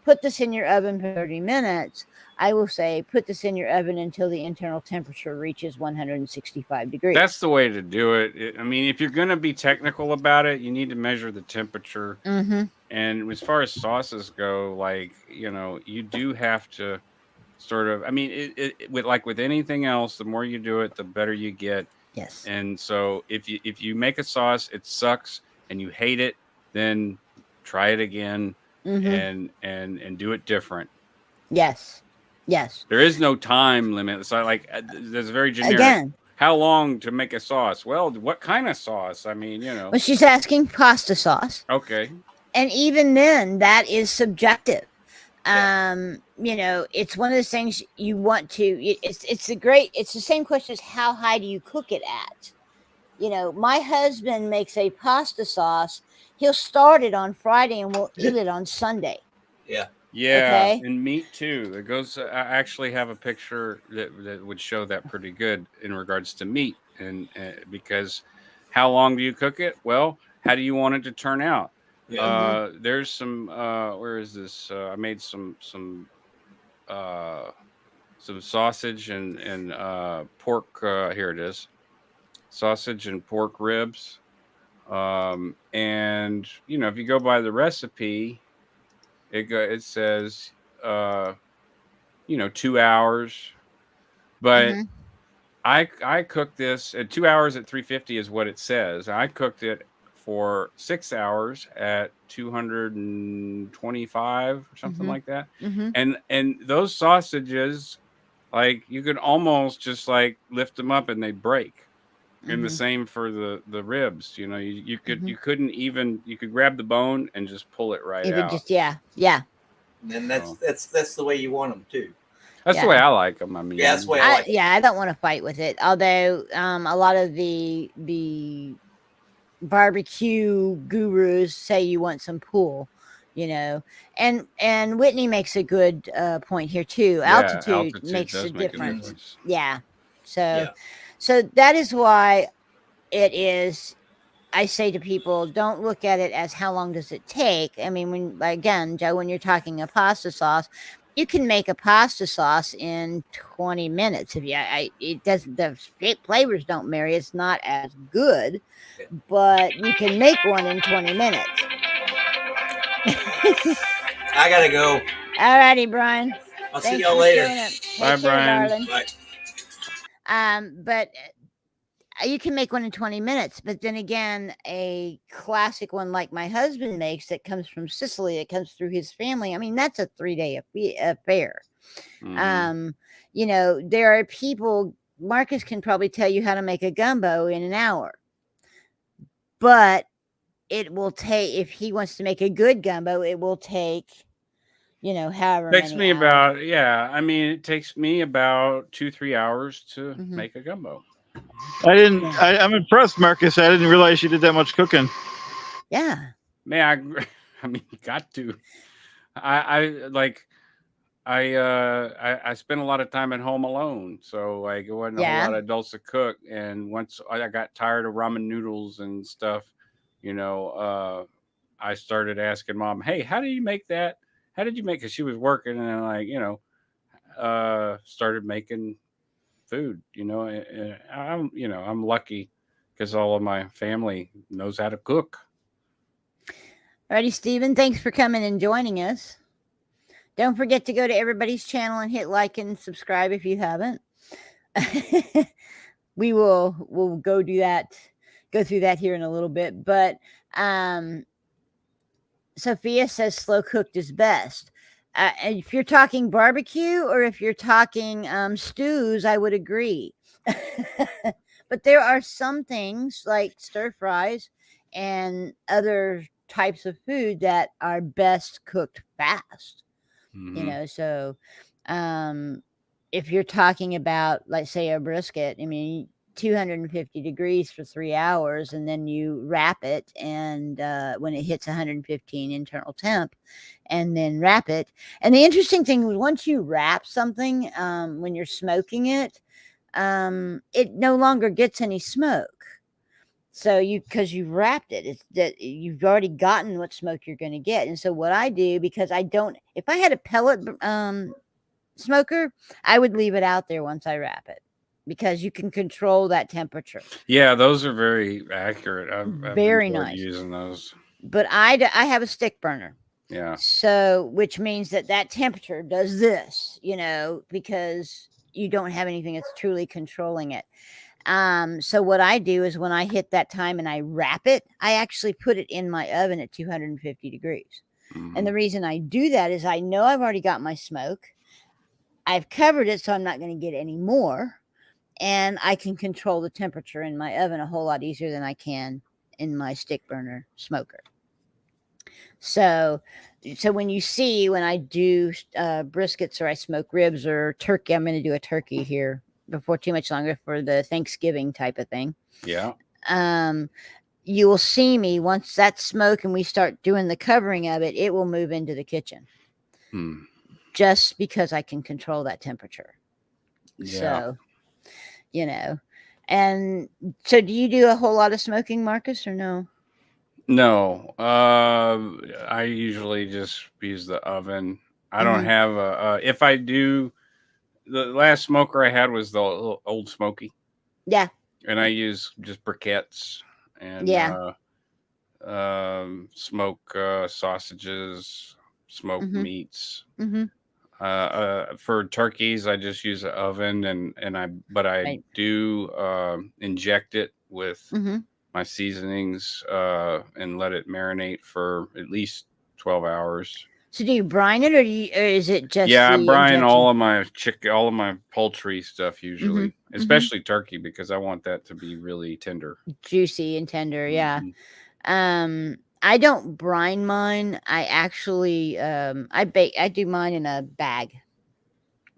put this in your oven for 30 minutes, I will say, put this in your oven until the internal temperature reaches 165 degrees. That's the way to do it. If you're going to be technical about it, you need to measure the temperature. And as far as sauces go, you do have to sort of, with anything else, the more you do it, the better you get. Yes. And so if you make a sauce, it sucks and you hate it, then try it again and do it different. Yes. Yes. There is no time limit. It's there's a very generic. Again, how long to make a sauce? Well, what kind of sauce? Well, she's asking pasta sauce. Okay. And even then, that is subjective. It's one of those things you want to. It's the same question as how high do you cook it at? You know, my husband makes a pasta sauce. He'll start it on Friday and we'll eat it on Sunday. Yeah. Yeah, Okay. and meat too. It goes. I actually have a picture that would show that pretty good in regards to meat, and because how long do you cook it? Well, how do you want it to turn out? Yeah. There's some. Where is this? I made some sausage and pork. Here it is. Sausage and pork ribs. And you know, if you go by the recipe, it says you know 2 hours, but I cooked this at 2 hours at 350 is what it says. I cooked it for 6 hours at 225 or something like that. And those sausages, like you could almost just like lift them up and they break. And the same for the ribs. You know, you couldn't even, you could grab the bone and just pull it right out. Just yeah. And that's the way you want them too. That's the way I like them. I mean, yeah, that's the way I like it. Yeah, I don't want to fight with it. Although a lot of the barbecue gurus say you want some pull, you know, and Whitney makes a good point here too. Altitude makes a difference. Yeah. So that is why it is. I say to people, don't look at it as how long does it take. I mean, again, Joe, when you're talking a pasta sauce, you can make a pasta sauce in 20 minutes. It doesn't, the flavors don't marry. It's not as good, but you can make one in 20 minutes. I gotta go. All righty, Brian. I'll see y'all later. Bye, Brian. Darling. Bye. But you can make one in 20 minutes, but then again, a classic one like my husband makes that comes from Sicily, it comes through his family. I mean, that's a 3-day affair. You know, there are people, Marcus can probably tell you how to make a gumbo in an hour, but it will take, if he wants to make a good gumbo, it will take, you know, however It takes many me hours. I mean, it takes me about 2-3 hours to make a gumbo. I'm impressed, Marcus. I didn't realize you did that much cooking. Yeah. Man, I mean, you got to. I spent a lot of time at home alone, so like it wasn't a whole lot of adults to cook. And once I got tired of ramen noodles and stuff, you know, I started asking Mom, "Hey, how do you make that? How did you make it?" She was working, and like, you know, started making food. You know, I'm lucky because all of my family knows how to cook. Alrighty, Stephen, thanks for coming and joining us. Don't forget to go to everybody's channel and hit like and subscribe if you haven't. We'll go through that here in a little bit. But Sophia says slow cooked is best. And if you're talking barbecue or if you're talking stews, I would agree. But there are some things like stir fries and other types of food that are best cooked fast. You know, so if you're talking about, like, say, a brisket, I mean, 250 degrees for 3 hours, and then you wrap it, and when it hits 115 internal temp, and then wrap it. And the interesting thing is, once you wrap something, when you're smoking it, it no longer gets any smoke. So because you've wrapped it, it's that you've already gotten what smoke you're going to get. And so what I do, because if I had a pellet smoker, I would leave it out there once I wrap it, because you can control that temperature. Yeah, those are very accurate. I've very enjoyed nice using those. But I have a stick burner. Yeah. So, which means that temperature does this, you know, because you don't have anything that's truly controlling it. So what I do is when I hit that time and I wrap it, I actually put it in my oven at 250 degrees. And the reason I do that is I know I've already got my smoke. I've covered it, so I'm not going to get any more. And I can control the temperature in my oven a whole lot easier than I can in my stick burner smoker. So when I do briskets, or I smoke ribs or turkey, I'm going to do a turkey here before too much longer for the Thanksgiving type of thing. Yeah. you will see me once that smoke and we start doing the covering of it, it will move into the kitchen. Just because I can control that temperature. Yeah. So, and so do you do a whole lot of smoking, Marcus, or no? No. I usually just use the oven. I don't have if I do, the last smoker I had was the Old Smoky. Yeah. And I use just briquettes and smoke sausages, smoked meats. For turkeys, I just use an oven, but I do inject it with my seasonings and let it marinate for at least 12 hours. So do you brine it, or is it just? Yeah, I brine all of my all of my poultry stuff usually, especially turkey, because I want that to be really tender, juicy and tender. Yeah. I don't brine mine. I actually I do mine in a bag.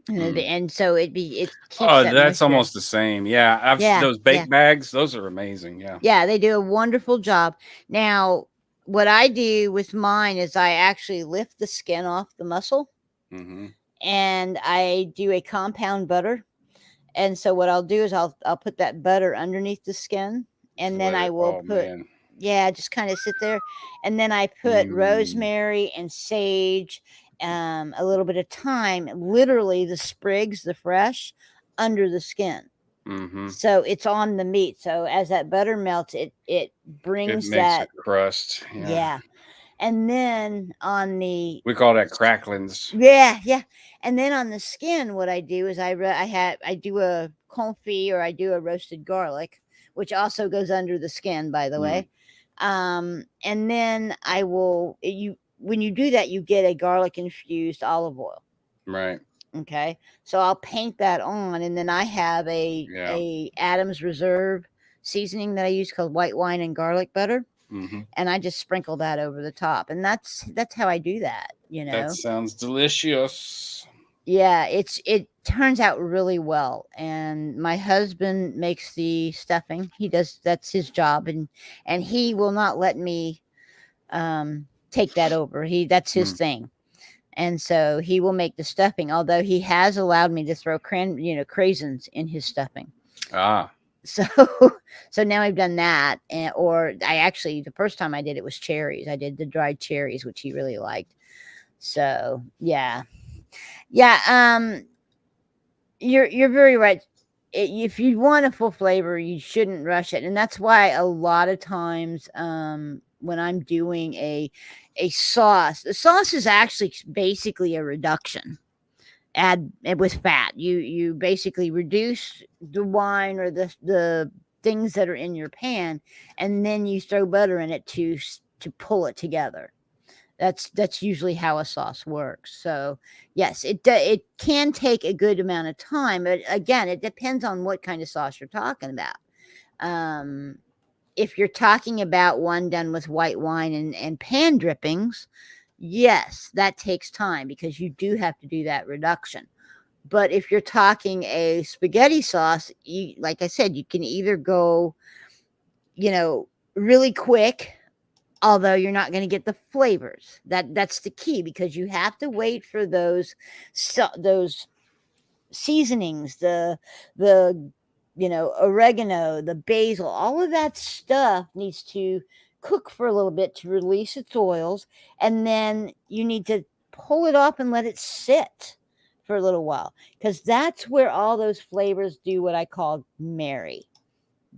And so it keeps that's almost the same. Yeah. Those bake bags, those are amazing. Yeah, they do a wonderful job. Now, what I do with mine is I actually lift the skin off the muscle, and I do a compound butter. And so what I'll do is I'll put that butter underneath the skin, and then I will just kind of sit there, and then I put rosemary and sage, a little bit of thyme, literally the sprigs, the fresh, under the skin. So it's on the meat. So as that butter melts, it brings that crust. Yeah. And then we call that cracklings. Yeah. And then on the skin, what I do is I do a confit, or I do a roasted garlic, which also goes under the skin, by the way. And then when you do that, you get a garlic infused olive oil. Right. Okay. So I'll paint that on, and then I have a Adams Reserve seasoning that I use called white wine and garlic butter. And I just sprinkle that over the top, and that's how I do that. That sounds delicious. Yeah, it turns out really well. And my husband makes the stuffing. That's his job, and he will not let me take that over. That's his thing. And so he will make the stuffing, although he has allowed me to throw craisins in his stuffing. So now I've done that, or the first time I did it was cherries. I did the dried cherries, which he really liked. So yeah. You're very right. If you want a full flavor, you shouldn't rush it, and that's why a lot of times when I'm doing a sauce, the sauce is actually basically a reduction. Add it with fat. You basically reduce the wine or the things that are in your pan, and then you throw butter in it to pull it together. That's usually how a sauce works. So yes, it can take a good amount of time, but again, it depends on what kind of sauce you're talking about. If you're talking about one done with white wine and pan drippings, yes, that takes time because you do have to do that reduction. But if you're talking a spaghetti sauce, like I said, you can either go, really quick, although you're not going to get the flavors. That's the key, because you have to wait for those seasonings, the oregano, the basil, all of that stuff needs to cook for a little bit to release its oils, and then you need to pull it off and let it sit for a little while, because that's where all those flavors do what I call marry.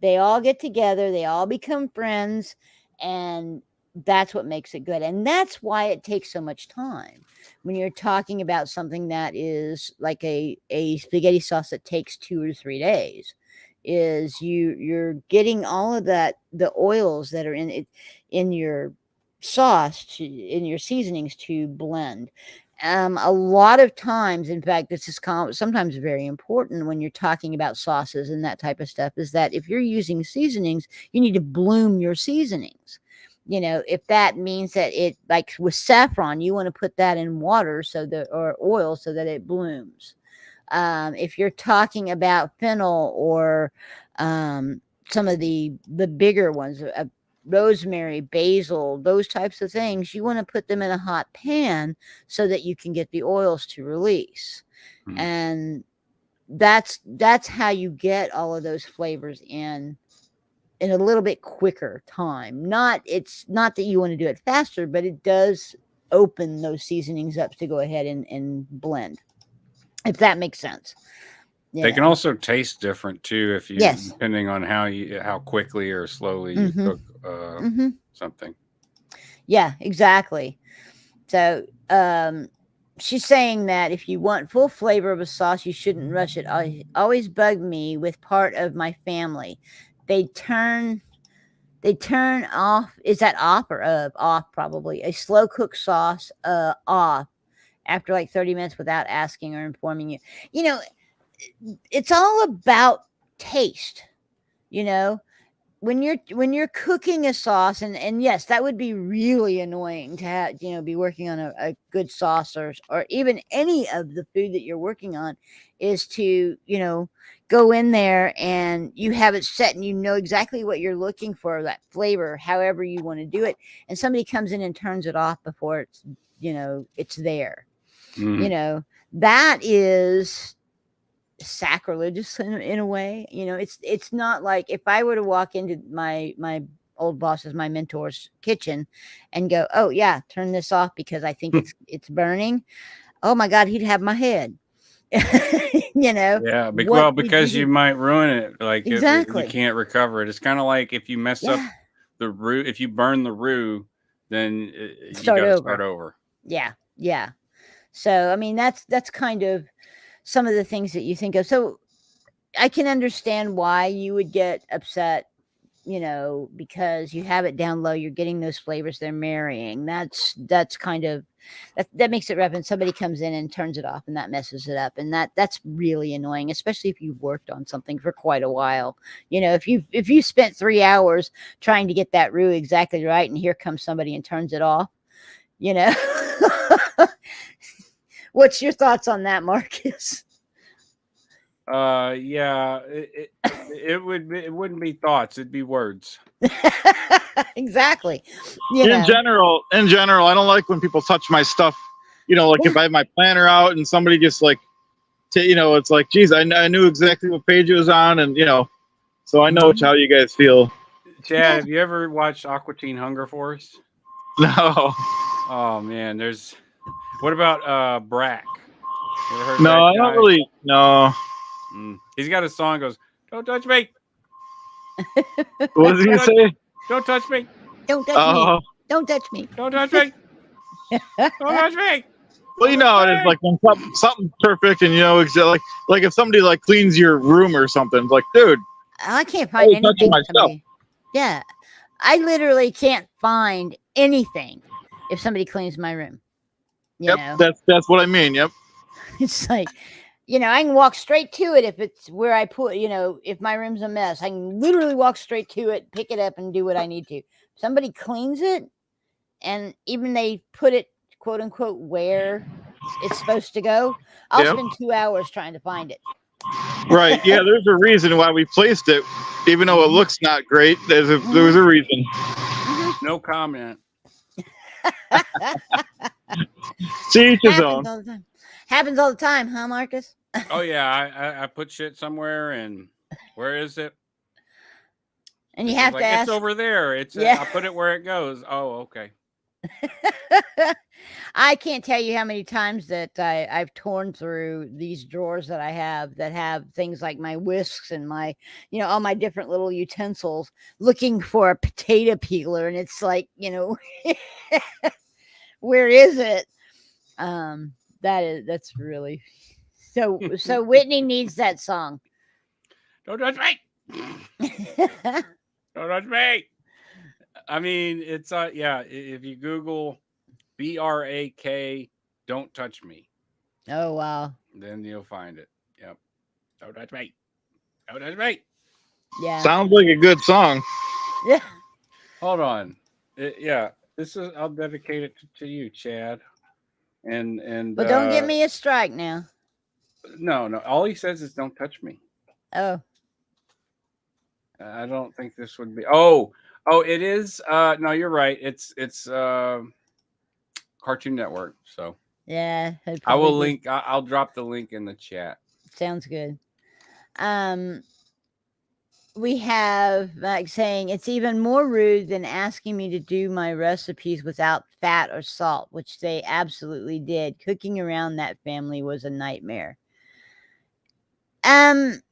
They all get together, they all become friends, and that's what makes it good. And that's why it takes so much time when you're talking about something that is like a spaghetti sauce that takes 2 or 3 days. Is you're getting all of that, the oils that are in it, in your sauce, in your seasonings, to blend. A lot of times, in fact, this is sometimes very important when you're talking about sauces and that type of stuff, is that if you're using seasonings, you need to bloom your seasonings. If that means that it, like with saffron, you want to put that in water or oil so that it blooms. If you're talking about fennel or some of the bigger ones, rosemary, basil, those types of things, you want to put them in a hot pan so that you can get the oils to release. And that's how you get all of those flavors in a little bit quicker time. It's not that you want to do it faster, but it does open those seasonings up to go ahead and blend, if that makes sense. They can also taste different too, if you Yes. depending on how quickly or slowly you cook something. Yeah, exactly. So she's saying that if you want full flavor of a sauce, you shouldn't rush it. Always bugged me with part of my family. They turn off. Is that off or off? Probably a slow cook sauce off after like 30 minutes without asking or informing you. You know, it's all about taste. You know, when you're cooking a sauce, and yes, that would be really annoying to have, be working on a good sauce or even any of the food that you're working on, is to, go in there and you have it set and you know exactly what you're looking for, that flavor, however you want to do it. And somebody comes in and turns it off before it's, it's there. That is sacrilegious in a way. It's not like if I were to walk into my old boss's, my mentor's kitchen and go, oh yeah, turn this off because I think it's burning. Oh my God, he'd have my head. Yeah, because you might ruin it. Like exactly, you can't recover it. It's kind of like if you mess up the roux, if you burn the roux, then you gotta start over. Yeah. So I mean, that's kind of some of the things that you think of. So I can understand why you would get upset, because you have it down low, you're getting those flavors, they're marrying. That's kind of, that makes it rough. And somebody comes in and turns it off, and that messes it up. And that's really annoying, especially if you've worked on something for quite a while. If you spent 3 hours trying to get that roux exactly right, and here comes somebody and turns it off, What's your thoughts on that, Marcus? Yeah, it wouldn't be thoughts, it'd be words. Exactly. In general, I don't like when people touch my stuff. Like if I have my planner out and somebody just like, it's like, geez, I knew exactly what page it was on, and so I know how you guys feel. Chad, have you ever watched Aqua Teen Hunger Force? No. Oh man, what about Brack? No, I don't really. No. He's got a song that goes, "Don't touch me." What does he say? Don't touch me. Don't touch me. Don't touch me. Don't touch me. Don't touch me. Well, it's like when something's perfect, and like if somebody like cleans your room or something, it's like, dude, I can't find anything. Yeah, I literally can't find anything if somebody cleans my room. You know? That's what I mean. Yep. It's like, I can walk straight to it if it's where I put, if my room's a mess, I can literally walk straight to it, pick it up, and do what I need to. If somebody cleans it, and even they put it, quote unquote, where it's supposed to go, I'll spend 2 hours trying to find it. Right. Yeah, there's a reason why we placed it, even though it looks not great. There was a reason. No comment. See each his own. Happens all the time, huh, Marcus? Oh yeah, I put shit somewhere, and where is it? And you have to ask. It's over there. I put it where it goes. Oh, okay. I can't tell you how many times that I've torn through these drawers that I have that have things like my whisks and my, all my different little utensils, looking for a potato peeler, and it's like, where is it? That's really so. Whitney needs that song. Don't touch me. Don't touch me. I mean, it's if you Google BRAK, don't touch me. Oh wow. Then you'll find it. Yep. Don't touch me. Don't touch me. Yeah. Sounds like a good song. Yeah. Hold on. I'll dedicate it to you, Chad. And but don't give me a strike now. No. All he says is don't touch me. Oh. I don't think this would be. Oh, it is. No, you're right. It's Cartoon Network. So Yeah, I will link. I'll drop the link in the chat. Sounds good. We have like saying it's even more rude than asking me to do my recipes without fat or salt, which they absolutely did. Cooking around that family was a nightmare. Don't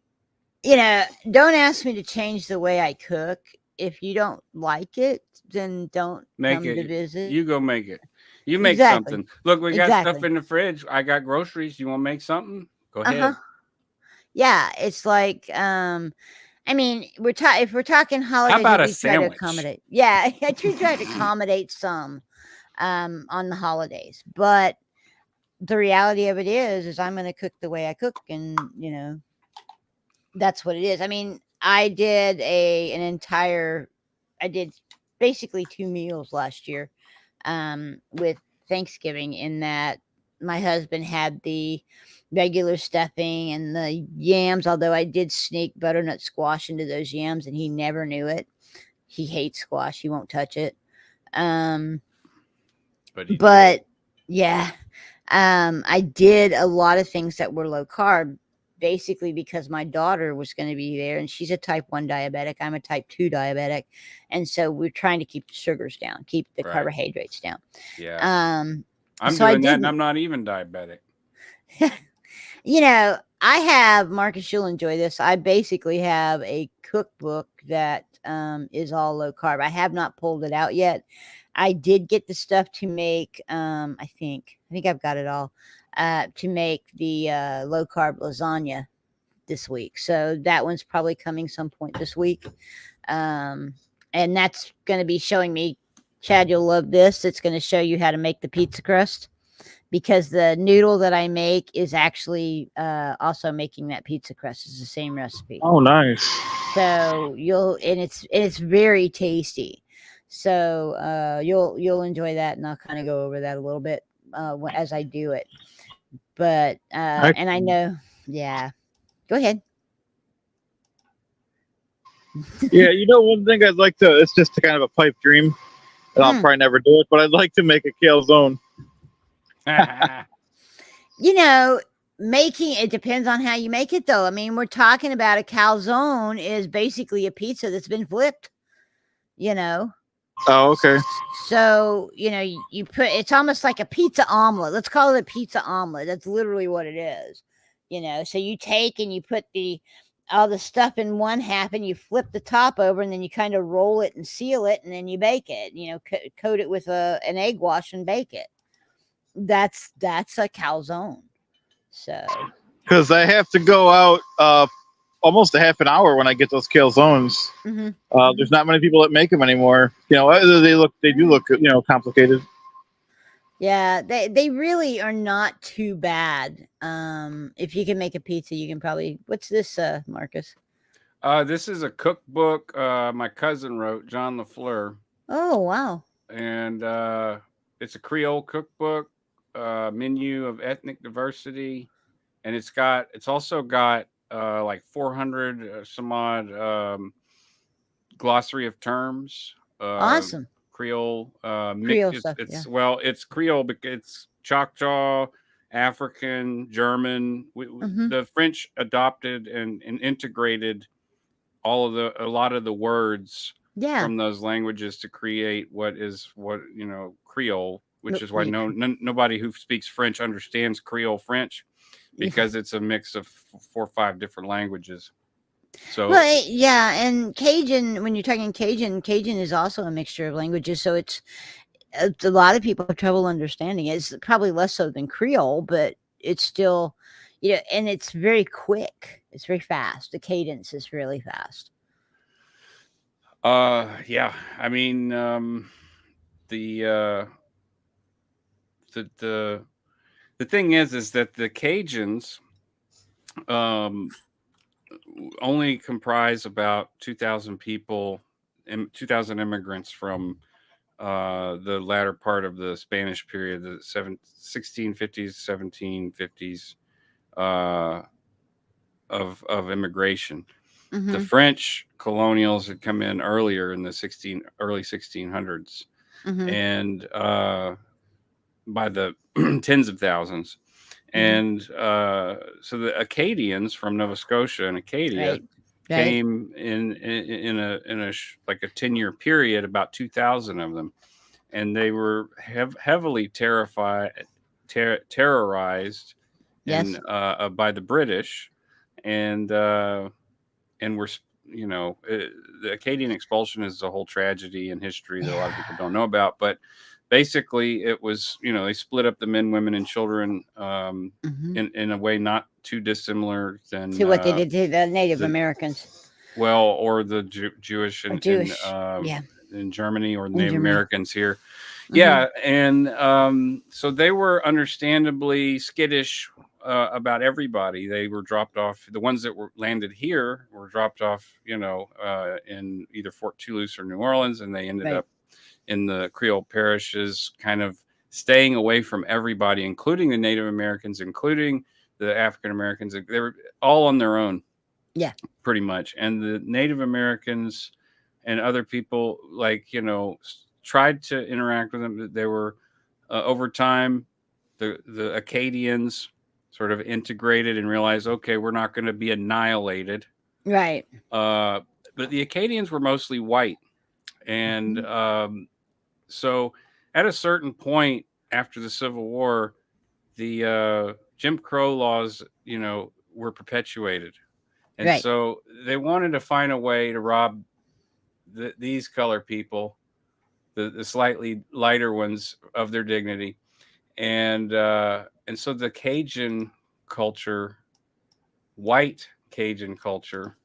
ask me to change the way I cook. If you don't like it, then don't Make come it. to visit. You go make it. You make Exactly. something. Look, we got stuff Exactly. in the fridge. I got groceries. You want to make something? Go ahead. Yeah, it's like I mean, if we're talking holidays, about a we try to sandwich? accommodate. Yeah, I do try to accommodate some on the holidays, but the reality of it is I'm going to cook the way I cook, and that's what it is. I mean, I did I did basically 2 meals last year with Thanksgiving, in that my husband had the regular stuffing and the yams, although I did sneak butternut squash into those yams and he never knew it. He hates squash. He won't touch it. But yeah, I did a lot of things that were low carb, basically because my daughter was going to be there, and she's a type 1 diabetic. I'm a type 2 diabetic. And so we're trying to keep the sugars down, keep the carbohydrates down. Yeah. I'm so doing that, and I'm not even diabetic. I have, Marcus, you'll enjoy this. I basically have a cookbook that is all low carb. I have not pulled it out yet. I did get the stuff to make, I think I've got it all, to make the low carb lasagna this week. So that one's probably coming some point this week. And that's going to be showing me, Chad, you'll love this. It's going to show you how to make the pizza crust, because the noodle that I make is actually also making that pizza crust. It's the same recipe. Oh, nice. So it's very tasty. So you'll enjoy that, and I'll kind of go over that a little bit as I do it. But and I know, yeah. Go ahead. Yeah, one thing I'd like to, it's just a kind of a pipe dream, and I'll probably never do it, but I'd like to make a calzone. Making it depends on how you make it, though. I mean, we're talking about a calzone is basically a pizza that's been flipped. Oh, okay. So, you put, it's almost like a pizza omelet. Let's call it a pizza omelet. That's literally what it is. So you take and you put all the stuff in one half, and you flip the top over, and then you kind of roll it and seal it, and then you bake it. Coat it with an egg wash and bake it. That's a calzone. So, because I have to go out almost a half an hour when I get those calzones. There's not many people that make them anymore. They do look complicated. Yeah, they really are not too bad. If you can make a pizza, you can probably. What's this, Marcus? This is a cookbook my cousin wrote, John LaFleur. Oh, wow. And it's a Creole cookbook, menu of ethnic diversity, and it's also got like 400 some odd glossary of terms. Awesome. Creole, Creole stuff. It's Creole, but it's Choctaw, African, German. The French adopted and integrated a lot of the words from those languages to create Creole, which is why nobody who speaks French understands Creole French, because it's a mix of 4 or 5 different languages. So, well, yeah, and Cajun, when you're talking Cajun is also a mixture of languages. So it's a lot of people have trouble understanding it. It's probably less so than Creole, but it's still, and it's very quick. It's very fast. The cadence is really fast. Yeah. I mean, the thing is that the Cajuns, only comprise about 2,000 people, 2,000 immigrants from the latter part of the Spanish period, the 1650s, 1750s, of immigration. The French colonials had come in earlier in the early 1600s, and by the tens of thousands. And so the Acadians from Nova Scotia and Acadia came in a like a 10-year period, about 2,000 of them, and they were heavily terrorized and by the British, and we're, you know, the Acadian expulsion is a whole tragedy in history that a lot of people don't know about, but basically it was, you know, they split up the men, women, and children in a way not too dissimilar than to what they did to the Native Americans. Well, or the Jewish in Germany, or the Native Americans here. Yeah, and so they were understandably skittish about everybody. They were dropped off. The ones that were landed here were dropped off, you know, in either Fort Toulouse or New Orleans, and they ended up in the Creole parishes, kind of staying away from everybody, including the Native Americans, including the African Americans. They were all on their own. Yeah, pretty much. And the Native Americans and other people, like, you know, tried to interact with them. They were over time, the Acadians sort of integrated and realized, okay, we're not going to be annihilated. Right. But the Acadians were mostly white. And so at a certain point after the Civil War, the Jim Crow laws, you know, were perpetuated. And so they wanted to find a way to rob these color people, the slightly lighter ones, of their dignity. And so the Cajun culture, white Cajun culture,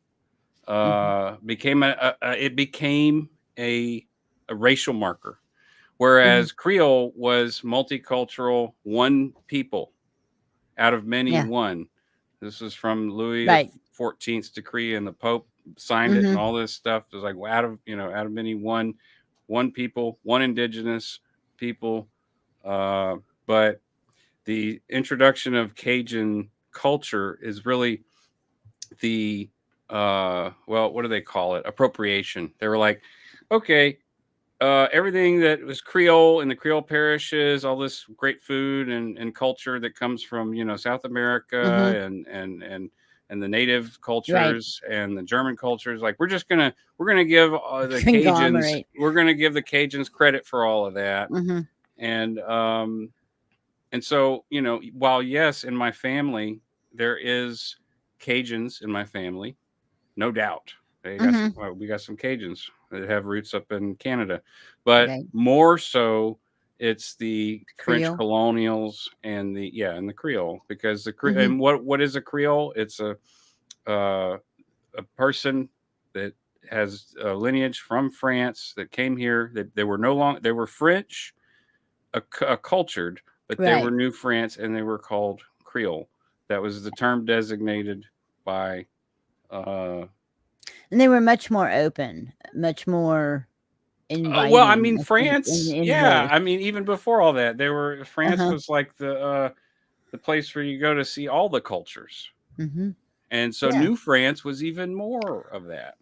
became a racial marker, whereas Creole was multicultural, one people out of many, one. This was from Louis XIV's decree, and the Pope signed it, and all this stuff. It was like, out of many, one people, one indigenous people. But the introduction of Cajun culture is really the what do they call it? Appropriation. They were like, okay, everything that was Creole in the Creole parishes, all this great food and culture that comes from, you know, South America and the native cultures and the German cultures, like we're gonna give the Cajuns, we're gonna give the Cajuns credit for all of that. And so, you know, while yes, in my family there is Cajuns in my family, no doubt. We got some Cajuns that have roots up in Canada, but more so it's the French colonials and the Creole, because the and what is a Creole? It's a person that has a lineage from France that came here. That they were French, cultured, but they were New France, and they were called Creole. That was the term designated by. And they were much more open, much more inviting. Well, I mean, France, I mean, even before all that, France was like the place where you go to see all the cultures. And so New France was even more of that.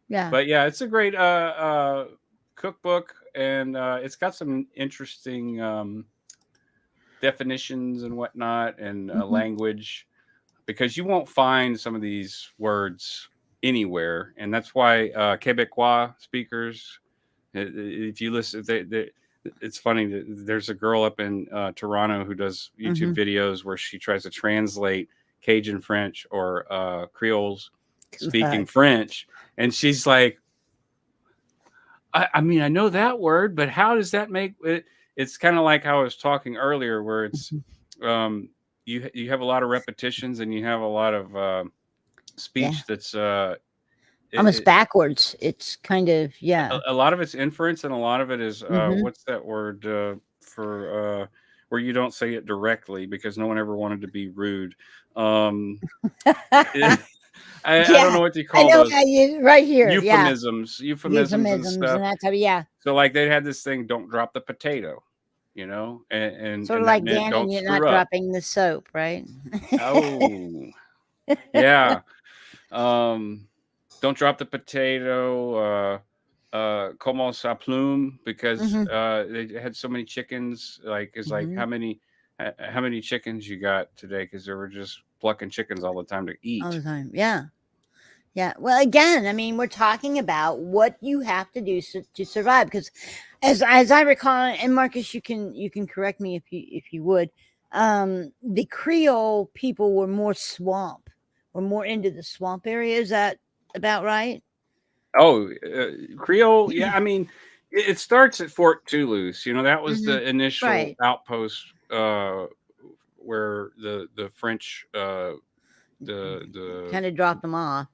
Yeah. But yeah, it's a great cookbook, and it's got some interesting definitions and whatnot, and language, because you won't find some of these words anywhere, and that's why Quebecois speakers, if you listen, it's funny. There's a girl up in Toronto who does YouTube videos where she tries to translate Cajun French or Creoles speaking French, and she's like, I mean, I know that word, but how does that make it? It's kind of like how I was talking earlier, where it's you have a lot of repetitions, and you have a lot of speech that's almost backwards. It's kind of a lot of it's inference, and a lot of it is what's that word for where you don't say it directly, because no one ever wanted to be rude. I don't know what you call those. Right here. Euphemisms and stuff. And that type of, So like they had this thing, don't drop the potato, you know, and sort of like Dan, you're not dropping the soap, right? Oh, yeah. Don't drop the potato. Como sa plume, because they had so many chickens. Like, it's like, how many chickens you got today? Because they were just plucking chickens all the time to eat. All the time. Yeah. Yeah. Well, again, I mean, we're talking about what you have to do to survive. Because, as I recall, and Marcus, you can correct me if you would. The Creole people were more into the swamp area. Is that about right? Oh, Creole. Yeah, I mean, it starts at Fort Toulouse. That was the initial outpost where the French the kind of dropped them off.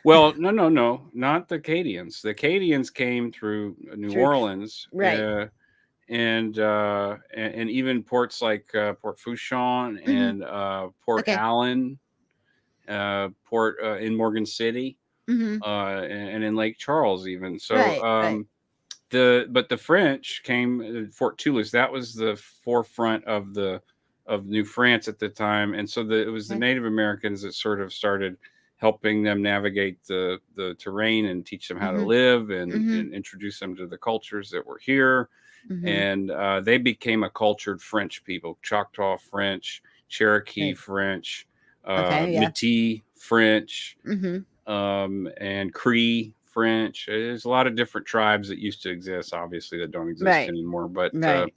Well, no, not the Acadians. The Acadians came through New Orleans, right? And even ports like Port Fourchon and Port Allen, port in Morgan City, and in Lake Charles even. So but the French came Fort Toulouse. That was the forefront of New France at the time, and so it was the Native Americans that sort of started helping them navigate the terrain and teach them how to live and introduce them to the cultures that were here. And they became a cultured French people: Choctaw French, Cherokee French, Métis French, and Cree French. There's a lot of different tribes that used to exist, obviously, that don't exist anymore. But the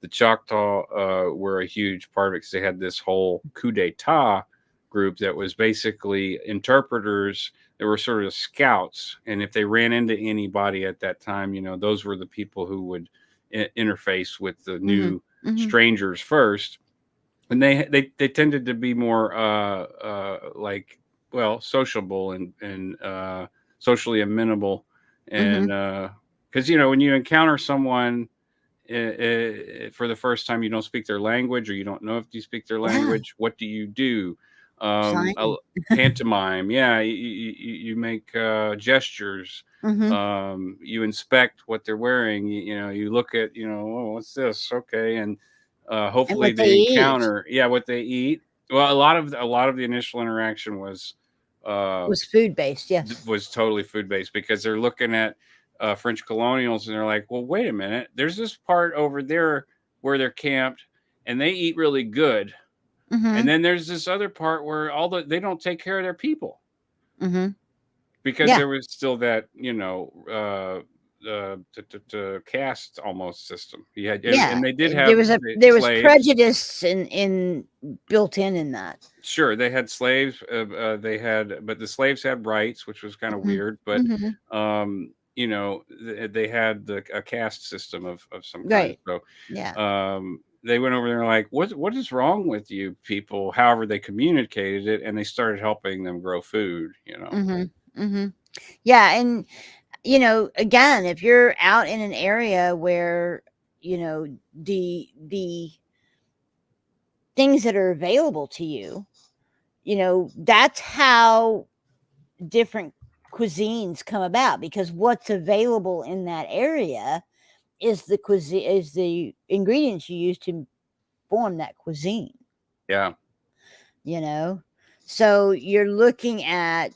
Choctaw were a huge part of it, because they had this whole coup d'etat group that was basically interpreters. They were sort of scouts, and if they ran into anybody at that time, those were the people who would interface with the new strangers first. And they tended to be more sociable and socially amenable, and because when you encounter someone for the first time, you don't speak their language, or you don't know if you speak their language. What do you do? Pantomime. You make gestures. You inspect what they're wearing. You look at, oh, what's this? Okay. And hopefully they encounter what they eat. Well, a lot of the initial interaction was food based. Yes, was totally food based, because they're looking at French colonials, and they're like, well, wait a minute, there's this part over there where they're camped and they eat really good. And then there's this other part where they don't take care of their people, because there was still that, caste almost system. And they did have, there was prejudice in built in that. Sure, they had slaves. But the slaves had rights, which was kind of weird. But they had a caste system of some kind. So they went over there like, what is wrong with you people? However, they communicated it, and they started helping them grow food. Yeah, and again, if you're out in an area where the things that are available to you, that's how different cuisines come about, because what's available in that area is the ingredients you use to form that cuisine. So you're looking at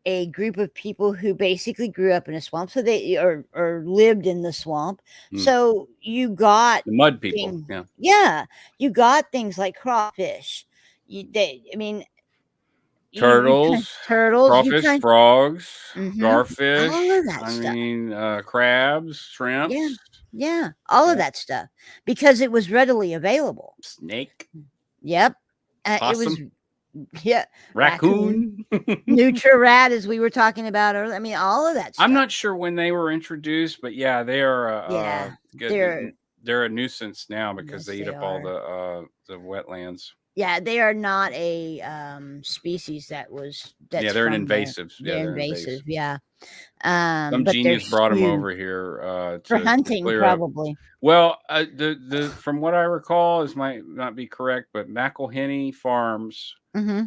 a group of people who basically grew up in a swamp, so they or lived in the swamp. So you got the mud people. You got things like crawfish. Turtles, crawfish, frogs, garfish, all of that stuff. Crabs, shrimps. All of that stuff, because it was readily available. Snake. It Possum. was raccoon. Nutri-Rat, as we were talking about earlier. I mean, all of that stuff. I'm not sure when they were introduced, but they are they're a nuisance now, because they eat up all the wetlands. They are not a species that's they're an invasive. They're invasive. Some genius brought them over here for hunting, probably. Well, the from what I recall, this might not be correct, but McElhenney Farms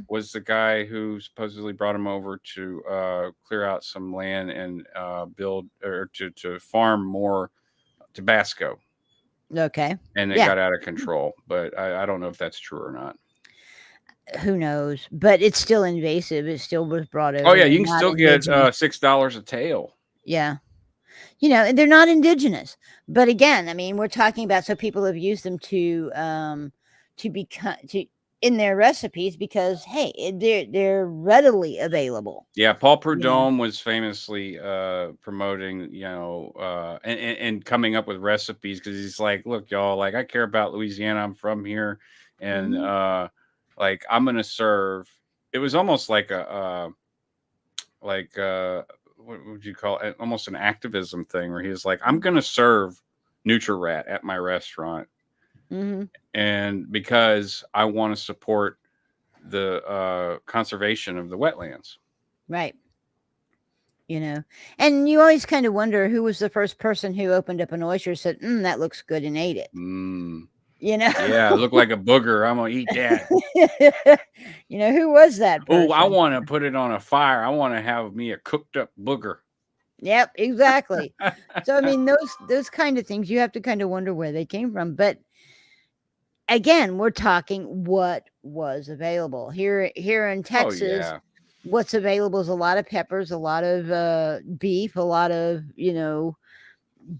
was the guy who supposedly brought them over to clear out some land and build, or to farm more Tabasco. Okay. And it got out of control, but I don't know if that's true or not. who knows? But it's still invasive. It still was brought over. Oh yeah, They're you can not still get indigenous. $6 a tail. Yeah. You know, and they're not indigenous. But again, I mean, we're talking about, so people have used them to become to in their recipes because hey, they're readily available. Yeah, Paul You know. Prudhomme was famously promoting, and coming up with recipes because he's like, look, y'all, like I care about Louisiana. I'm from here, and Mhm. like I'm gonna serve. It was almost like what would you call it? Almost an activism thing where he was like, I'm gonna serve Nutri-Rat at my restaurant, Mhm. and because I want to support the conservation of the wetlands. Right. You know, and you always kind of wonder who was the first person who opened up an oyster, said, that looks good, and ate it. Mm. You know. Yeah, it looked like a booger. I'm gonna eat that. You know, who was that Oh, I person? want to put it on a fire. I want to have me a cooked up booger. Yep, exactly. So I mean, those kind of things, you have to kind of wonder where they came from. But again, we're talking what was available here in Oh Texas. yeah. What's available is a lot of peppers, a lot of beef, a lot of,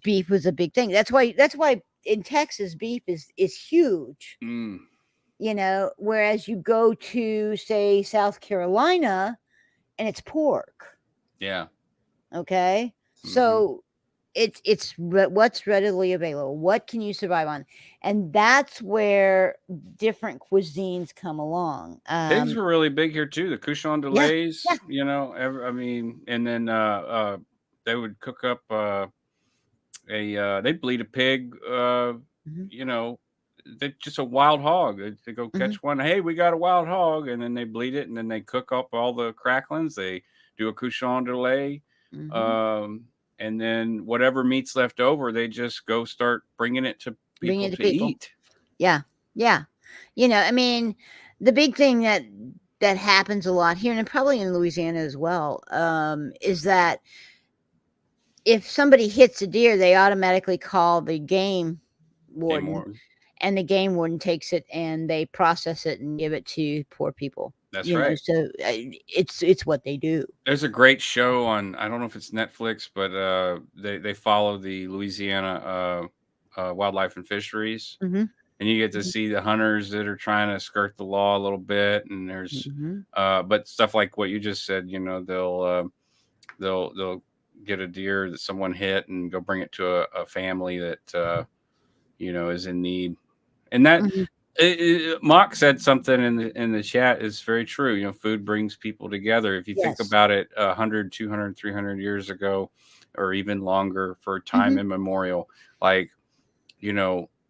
beef was a big thing. That's why in Texas beef is huge. Mm. You know, whereas you go to, say, South Carolina and it's pork. Yeah. Okay. Mhm. So it's what's readily available. What can you survive on? And that's where different cuisines come along. Pigs were really big here too. The Couchon de Yeah, Lays, yeah. I mean, and then they would cook up they'd bleed a pig, Mhm, you know, they just a wild hog. They go mhm, catch one. Hey, we got a wild hog, and then they bleed it, and then they cook up all the cracklings. They do a Couchon de Lait, mhm. um, and then whatever meat's left over, they just go start bringing it to Bring people it to to people. eat. Yeah, yeah. You know, I mean, the big thing that happens a lot here, and probably in Louisiana as well, is that if somebody hits a deer, they automatically call the game Game warden, warden. and the game warden takes it and they process it and give it to poor people. That's You know, right. so it's what they do. There's a great show on, I don't know if it's Netflix, but they follow the Louisiana wildlife and fisheries, Mhm, and you get to mhm, see the hunters that are trying to skirt the law a little bit. And there's mhm, but stuff like what you just said, they'll get a deer that someone hit and go bring it to a family that is in need. And that mhm. Mock said something in the chat is very true. Food brings people together. If you think Yes. about it, 100, 200, 300 years ago, or even longer, for time Mhm. immemorial, like,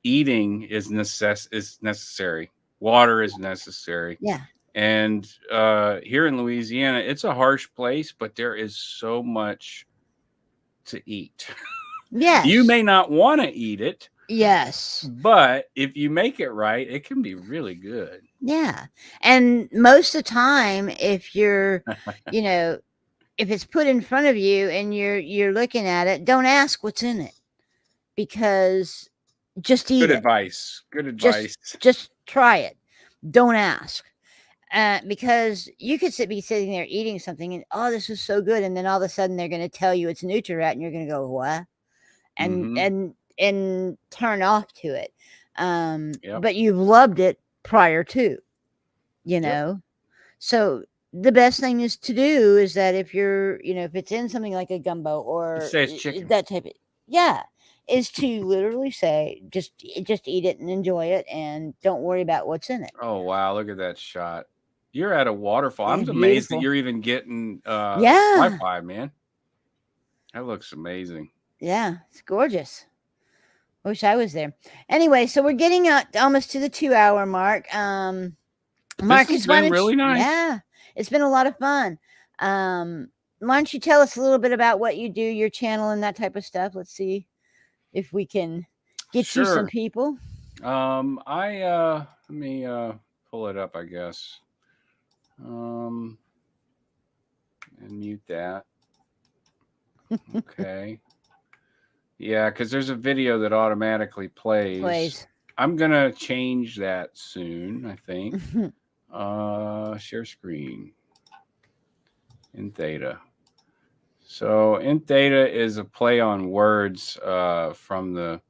eating is necessary. Water is necessary. Yeah. And here in Louisiana, it's a harsh place, but there is so much to eat. You Yes. may not want to eat it, Yes. but if you make it right, it can be really good. Yeah. And most of the time, if you're, you know, if it's put in front of you and you're looking at it, don't ask what's in it, because just eat Good it. advice. Good Just advice. just try it. Don't ask. Because you could be sitting there eating something and, oh, this is so good, and then all of a sudden they're going to tell you it's Nutri-Rat, and you're going to go, what? And Mm-hmm. and turn off to it. Yep. But you've loved it prior to, you Yep. know. So the best thing is to do is that if you're, if it's in something like a gumbo or Say it's chicken. that type of, yeah, is to literally say just eat it and enjoy it and don't worry about what's in it. Oh wow, look at that shot. You're at a waterfall. I'm It's amazed that beautiful. you're even getting Yeah. Wi-Fi, man. That looks amazing. Yeah, it's gorgeous. Wish I was there. Anyway, so we're getting almost to the 2-hour mark. This Marcus, has why been don't really you, nice. yeah, it's been a lot of fun. Why don't you tell us a little bit about what you do, your channel, and that type of stuff? Let's see if we can get you some Sure. people. Let me pull it up, I guess. And mute that. Okay. Yeah, because there's a video that automatically plays. I'm gonna change that soon, I think. Share screen. In Theta. So in Theta is a play on words from the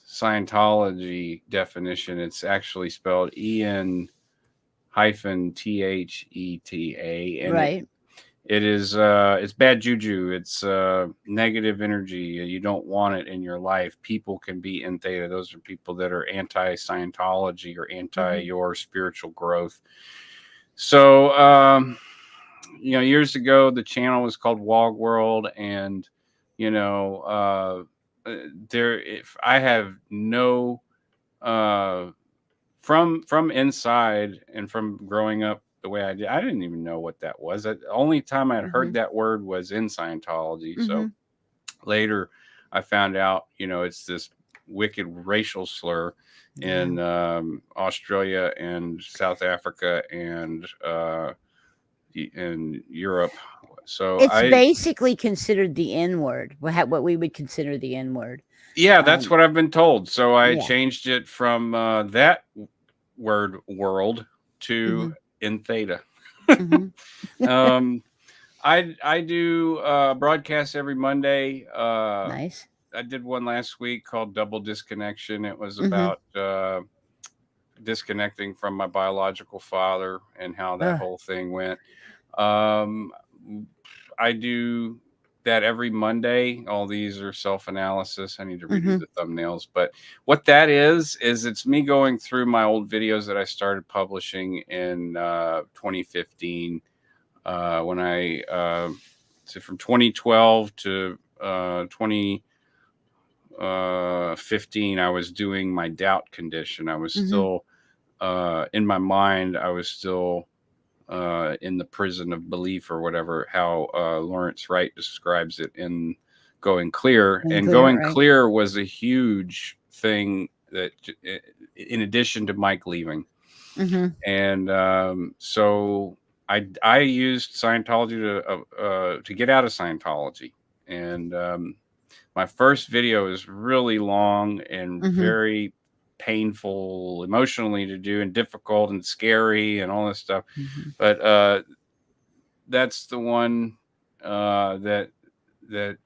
Scientology definition. It's actually spelled EN-THETA, and Right. it is it's bad juju. It's negative energy. You don't want it in your life. People can be in Theta. Those are people that are anti-Scientology or anti your spiritual growth. So years ago the channel was called Wog World, and if I have no from inside and from growing up the way I did, I didn't even know what that was. The only time I'd heard that word was in Scientology. So later I found out, it's this wicked racial slur in Australia and South Africa and in Europe. So it's basically considered the N word, what we would consider the N word. Yeah, that's what I've been told. So I changed it from that word world to in Theta. I do broadcasts every Monday. Nice. I did one last week called Double Disconnection. It was about disconnecting from my biological father and how that whole thing went. I do that every Monday. All these are self-analysis. I need to redo the thumbnails, but what that is it's me going through my old videos that I started publishing in 2015 when I so from 2012 to 2015 I was doing my doubt condition. I was still in my mind, I was still in the prison of belief, or whatever, how Lawrence Wright describes it in Going Clear. Going Clear was a huge thing that, in addition to Mike leaving. And so I used Scientology to get out of Scientology. And my first video is really long and very painful emotionally to do, and difficult and scary and all this stuff. But that's the one that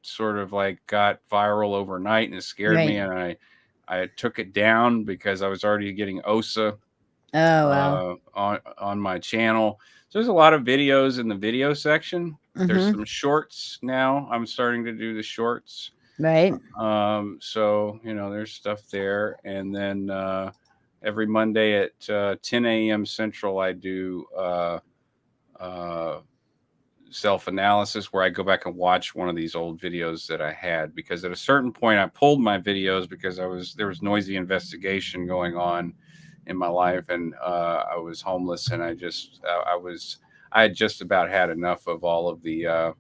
sort of like got viral overnight, and it scared me, and I took it down because I was already getting OSA on my channel. So there's a lot of videos in the video section. There's some shorts now. I'm starting to do the shorts. So there's stuff there, and then every Monday at 10 a.m. Central I do self-analysis, where I go back and watch one of these old videos that I had, because at a certain point I pulled my videos because there was noisy investigation going on in my life, and I was homeless, and I had just about had enough of all of the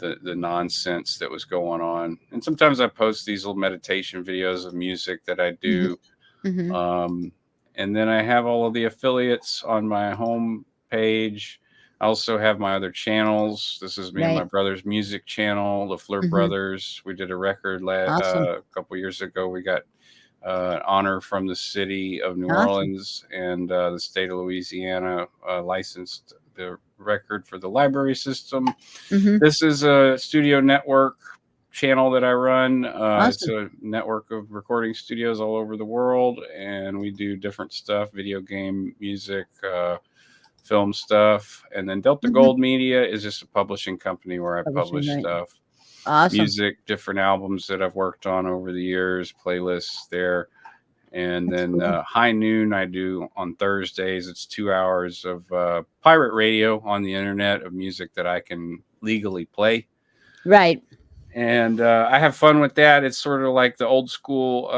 nonsense that was going on. And sometimes I post these little meditation videos of music that I do. And then I have all of the affiliates on my home page. I also have my other channels. This is me and my brother's music channel, the Fleur Brothers. We did a record a couple years ago. We got honor from the city of New Orleans and the state of Louisiana licensed the record for the library system. This is a studio network channel that I run. It's a network of recording studios all over the world, and we do different stuff: video game, music, film stuff. And then Delta Gold Media is just a publishing company where I publish stuff, music, different albums that I've worked on over the years, playlists there. And then High Noon I do on Thursdays. It's 2 hours of pirate radio on the internet of music that I can legally play. And I have fun with that. It's sort of like the old school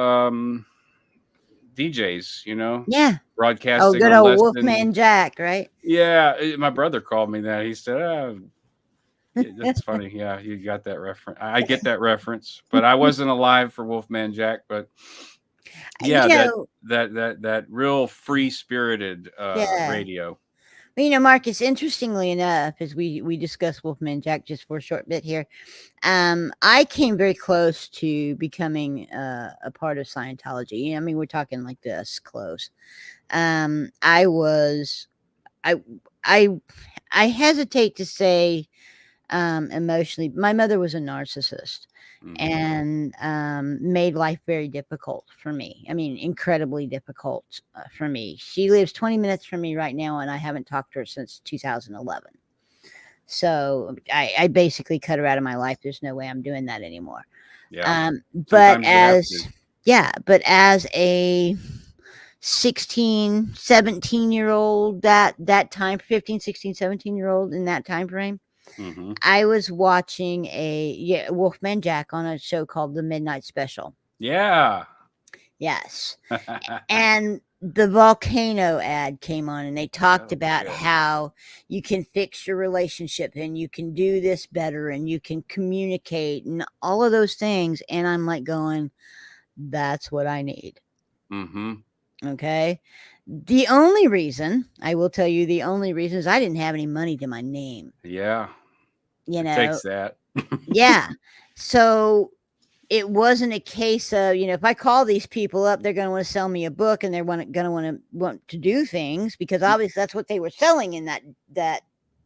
DJs, broadcasting. Good old Wolfman Jack, right? Yeah, my brother called me that. He said, that's funny. Yeah, you got that reference. I get that reference, but I wasn't alive for Wolfman Jack. But yeah, that real free-spirited radio. Well, Marcus, interestingly enough, as we discussed Wolfman Jack just for a short bit here, I came very close to becoming a part of Scientology. I mean, we're talking like this close. I was I I hesitate to say emotionally. My mother was a narcissist and made life very difficult for me. I mean, incredibly difficult for me. She lives 20 minutes from me right now, and I haven't talked to her since 2011. So I basically cut her out of my life. There's no way I'm doing that anymore. Yeah. But Sometimes you have as to. yeah, but as a 16, 17-year old, that time, 15, 16, 17-year old in that time frame, Mhm. I was watching Wolfman Jack on a show called The Midnight Special. Yeah. Yes. And the volcano ad came on, and they talked Oh, about shit. how you can fix your relationship and you can do this better and you can communicate and all of those things. And I'm like going, that's what I need. Mhm. Okay. The only reason, I will tell you, the only reason is I didn't have any money to my name, Yeah. you It know? takes that. Yeah. So it wasn't a case of, if I call these people up, they're going to want to sell me a book and they're going to want to do things because obviously that's what they were selling in that,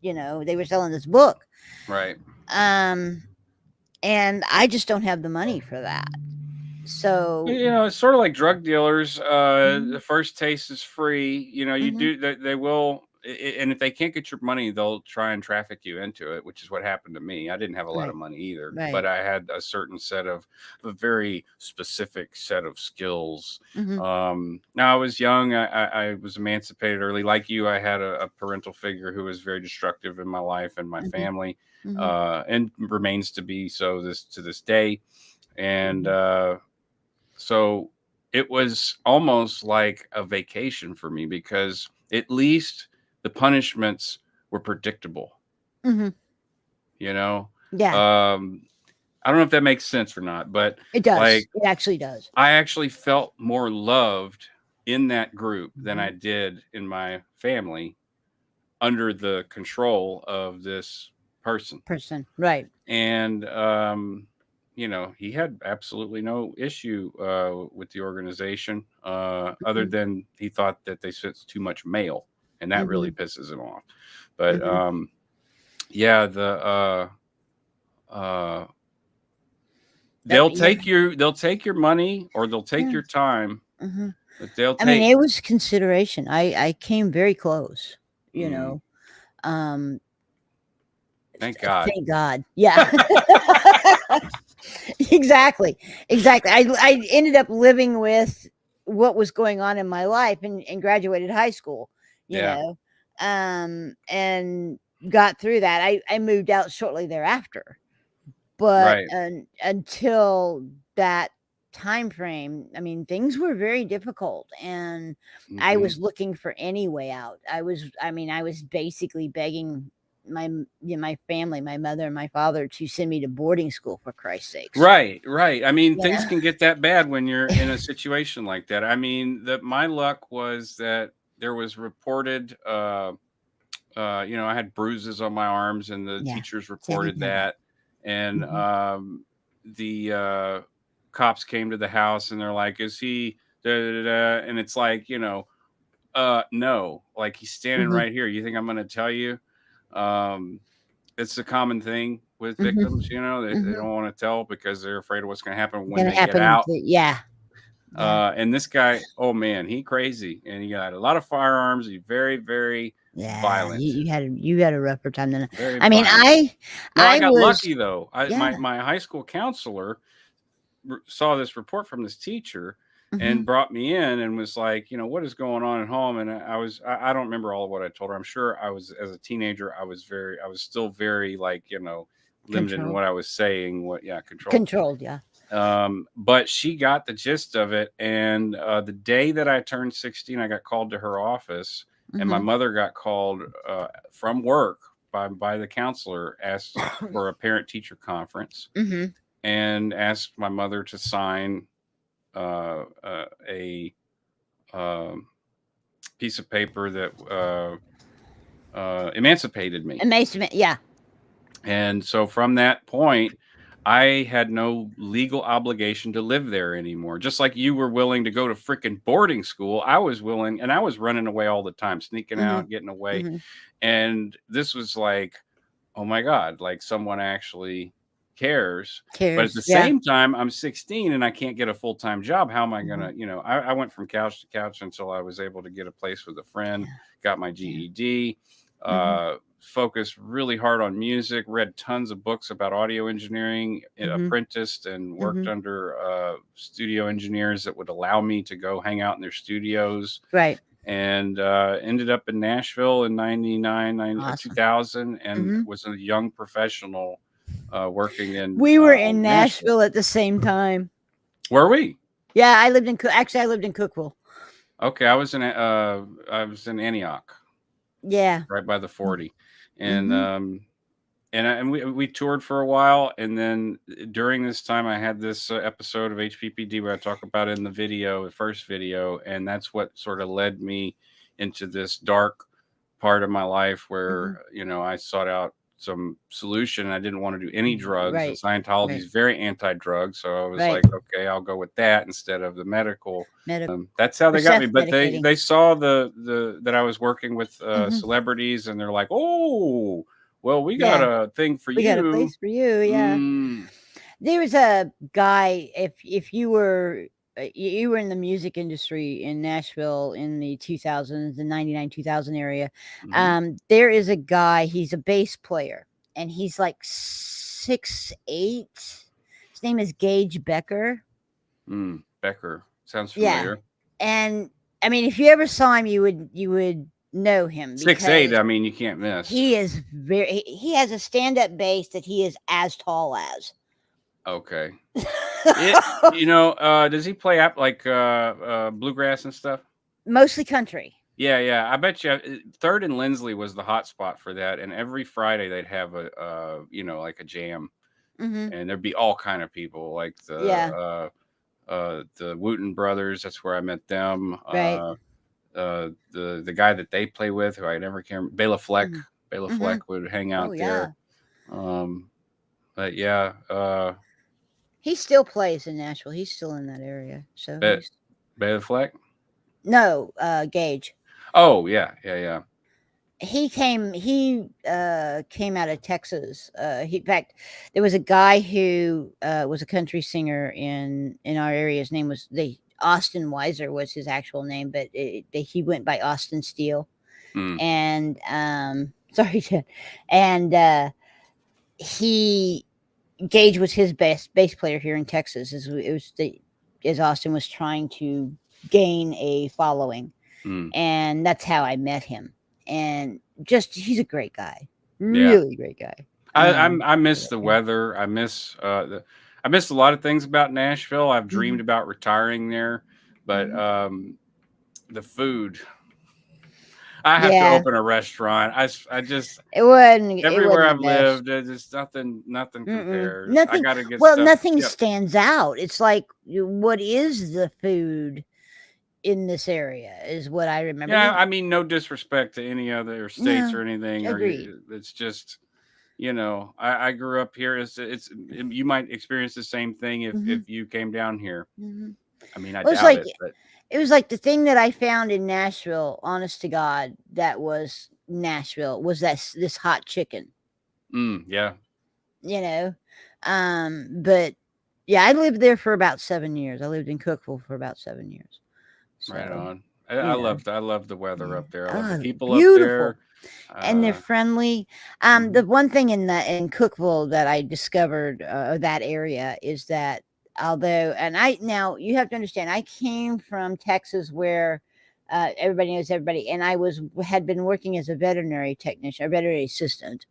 they were selling this book. Right. And I just don't have the money for that. So, It's sort of like drug dealers. Mhm. The first taste is free. You Mhm. do they will, and if they can't get your money, they'll try and traffic you into it, which is what happened to me. I didn't have a lot of Right. money either, Right. but I had a certain a very specific set of skills. Mhm. Now I was young. I was emancipated early. Like you, I had a parental figure who was very destructive in my life and my Mhm. family, Mhm. and remains to be so to this day. And Mhm. so it was almost like a vacation for me because at least the punishments were predictable, Mhm. you know? Yeah, I don't know if that makes sense or not, but it does. like It actually does. I actually felt more loved in that group than I Mhm. did in my family under the control of this person. Person. Right. And he had absolutely no issue with the organization, other Mhm. than he thought that they sent too much mail, and that really Mhm. pisses him off. But Mhm. yeah, the uh, That yeah. they'll take your money or they'll take Yeah. your time, Mhm. but they'll I mean, take. it was consideration. I came very close, you Mm, know. Um, thank God. thank God. Yeah. Exactly. Exactly. I ended up living with what was going on in my life and graduated high school, you Yeah. know. And got through that. I moved out shortly thereafter. But Right. until that time frame, I mean, things were very difficult, and I Hmm. was looking for any way out. I was basically begging my family, my mother and my father to send me to boarding school for Christ's sakes. Right, right. I mean, You things know? can get that bad when you're in a situation like that. I mean, my luck was that there was reported, I had bruises on my arms, and the Yeah. teachers See, I reported didn't have that. that, and Mhm. the cops came to the house, and they're like, "Is he?" Da, da, da, da," and it's like, no, like he's standing Mhm. right here. You think I'm going to tell you? Um, it's a common thing with victims, Mhm. they Mhm. don't want to tell because they're afraid of what's going to happen when Gonna they get happen out. yeah. Yeah. And this guy, oh man, he crazy, and he got a lot of firearms. He's very, very Yeah. violent, You had a rougher time than very I mean, violent. Now I I got was lucky though. yeah. My high school counselor saw this report from this teacher and Mhm. brought me in and was like, what is going on at home? And I don't remember all of what I told her. I'm sure I was, as a teenager, I was still very like, limited in Controlled. what I was saying, controlled. Controlled, yeah. But she got the gist of it. And the day that I turned 16, I got called to her office, and my Mhm. mother got called from work by the counselor, asked for a parent teacher conference, Mhm. and asked my mother to sign a um, piece of paper that emancipated me. Amazement, yeah. And so from that point, I had no legal obligation to live there anymore. Just like you were willing to go to freaking boarding school, I was willing, and I was running away all the time, sneaking out, getting away. And this was like, oh my God, like someone actually cares. But at the same time, I'm 16 and I can't get a full-time job. How am I gonna, I went from couch to couch until I was able to get a place with a friend, got my GED, focused really hard on music, read tons of books about audio engineering, apprenticed and worked under studio engineers that would allow me to go hang out in their studios. Right. And ended up in Nashville in 99, 2000, and was a young professional working in. We were in Nashville at the same time. Were we? Yeah, I lived in Cookeville. Okay, I was in Antioch. Yeah, right by the 40, and we toured for a while, and then during this time I had this episode of HPPD where I talk about it in the first video, and that's what sort of led me into this dark part of my life where I sought out some solution. I didn't want to do any drugs. Right. And Scientology is very anti-drug, so I was like, okay, I'll go with that instead of the medical. That's how they got me. But they saw that I was working with celebrities, and they're like, oh, well, we got a thing for you. We got a place for you. Yeah. There was a guy. If you were in the music industry in Nashville in the 2000s, the 99, 2000 area. There is a guy, he's a bass player, and he's like 6'8". His name is Gage Becker. Becker. Sounds familiar. Yeah. And I mean, if you ever saw him, you would know him. 6'8". I mean, you can't miss. He is he has a stand-up bass that he is as tall as. Okay. Does he play up like bluegrass and stuff? Mostly country. Yeah. I bet you 3rd and Lindsley was the hot spot for that, and every Friday they'd have like a jam, and there'd be all kind of people like the Wooten brothers. That's where I met them. Right. The guy that they play with, who I never can, Bela Fleck. Bela Fleck would hang out there. But yeah. He still plays in Nashville. He's still in that area. So Bela Fleck? No, Gage. Oh yeah. He came out of Texas. In fact, there was a guy who was a country singer in our area. His name was Austin Weiser was his actual name, but he went by Austin Steele. And sorry, Jen. And Gage was his bass player here in Texas. As Austin was trying to gain a following, and that's how I met him. And he's a great guy, really great guy. I miss the weather. I miss a lot of things about Nashville. I've dreamed about retiring there, but the food. I have to open a restaurant. I just everywhere I've lived, there's nothing compares. Nothing. I gotta get nothing stands out. It's like, what is the food in this area? Is what I remember. Yeah, I mean, no disrespect to any other states or anything. Agreed. It's just, I grew up here. You might experience the same thing if you came down here. I mean, I doubt it, but. It was like the thing that I found in Nashville, honest to God, that was Nashville, was this hot chicken. Yeah. But yeah, I lived there for about 7 years. I lived in Cookeville for about 7 years. So, right on. I love the weather up there. I love the people beautiful. up there. And they're friendly. The one thing in Cookeville that I discovered, that area, is that now you have to understand, I came from Texas where everybody knows everybody, and I had been working as a veterinary technician, a veterinary assistant,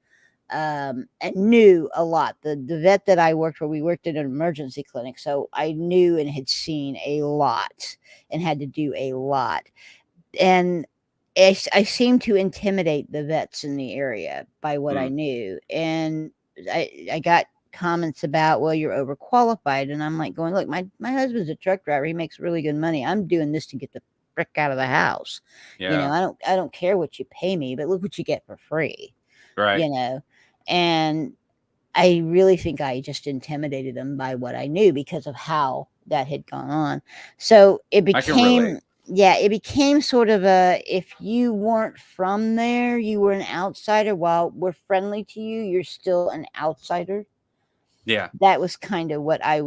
and knew a lot. The vet that I worked for, we worked in an emergency clinic, so I knew and had seen a lot and had to do a lot. And I seemed to intimidate the vets in the area by what I knew, and I got comments about, well, you're overqualified, and I'm like going, look, my husband's a truck driver, he makes really good money, I'm doing this to get the frick out of the house. I don't care what you pay me, but look what you get for free, right? And I really think I just intimidated them by what I knew because of how that had gone on. So it I can relate. it became sort of if you weren't from there, you were an outsider. While we're friendly to you, you're still an outsider. Yeah. That was kind of what I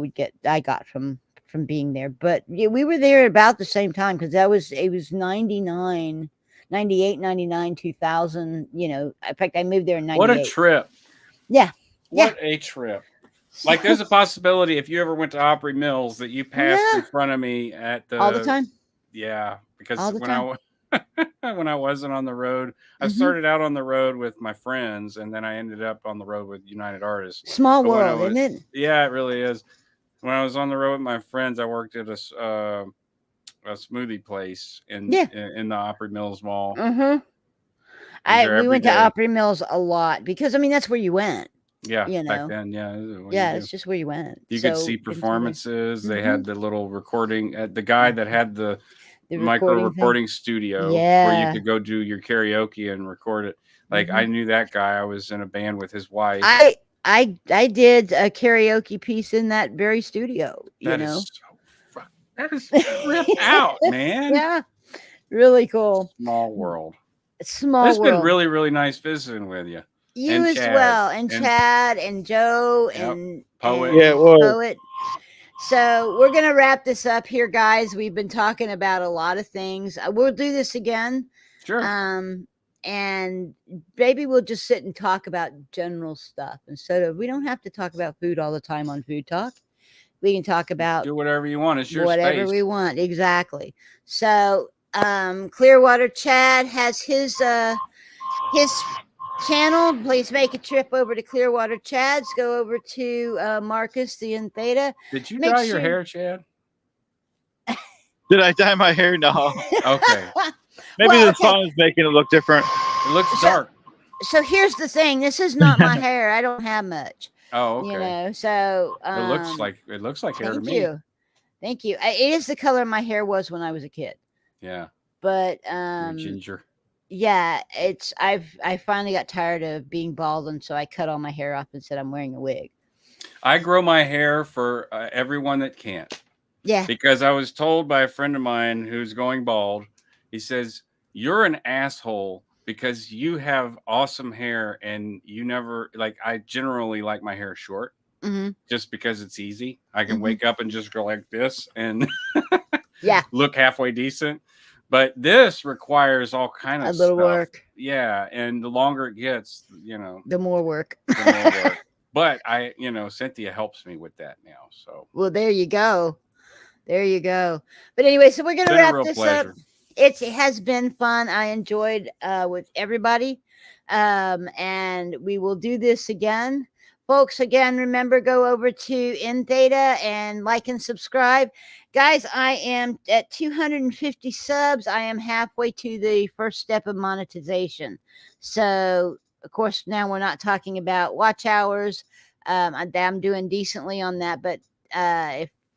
got from being there. But yeah, we were there about the same time because it was 99, 98, 99, 2000. In fact, I moved there in 98. What a trip. Yeah. What a trip. Like, there's a possibility if you ever went to Opry Mills that you passed in front of me at all the time. Yeah, because All the time. when I wasn't on the road, I started out on the road with my friends, and then I ended up on the road with United Artists. Small world, isn't it? Yeah, it really is. When I was on the road with my friends, I worked at a smoothie place in the Opry Mills Mall. Mm-hmm. We went to Opry Mills a lot because that's where you went. Yeah, back then, it's just where you went. You could see performances. They had the little recording. The guy that had the micro recording studio where you could go do your karaoke and record it. Like I knew that guy. I was in a band with his wife. I did a karaoke piece in that very studio. That is ripped out, man. Yeah, really cool. Small world. It's world. Been really, really nice visiting with you. You and as Chad. Well, and Chad and Joe and Poet. Poet. So we're gonna wrap this up here, guys. We've been talking about a lot of things. We'll do this again. Sure. And maybe we'll just sit and talk about general stuff instead of. We don't have to talk about food all the time on Food Talk. We can talk about do whatever you want. It's your whatever space. we want. Exactly. So Clearwater Chad has his channel. Please make a trip over to Clearwater Chad's. Go over to Marcus the In Theta. Did you dye your hair, Chad? Did I dye my hair? No. Okay. Maybe the sun is making it look different. It looks dark. So here's the thing. This is not my hair. I don't have much. Oh, okay. So it looks like hair to me. Thank you. It is the color my hair was when I was a kid. Yeah. But ginger. Yeah, I finally got tired of being bald, and so I cut all my hair off and said I'm wearing a wig. I grow my hair for everyone that can't. Yeah. Because I was told by a friend of mine who's going bald, he says, "You're an asshole because you have awesome hair and you never I generally like my hair short just because it's easy. I can wake up and just go like this and look halfway decent. But this requires all kind of little work. Yeah. And the longer it gets, the more work. But Cynthia helps me with that now. So, well, there you go. But anyway, so we're going to wrap this up. It has been fun. I enjoyed with everybody. And we will do this again. Folks, again, remember, go over to In Theta and like and subscribe. Guys, I am at 250 subs. I am halfway to the first step of monetization. So, of course, now we're not talking about watch hours. I'm doing decently on that. But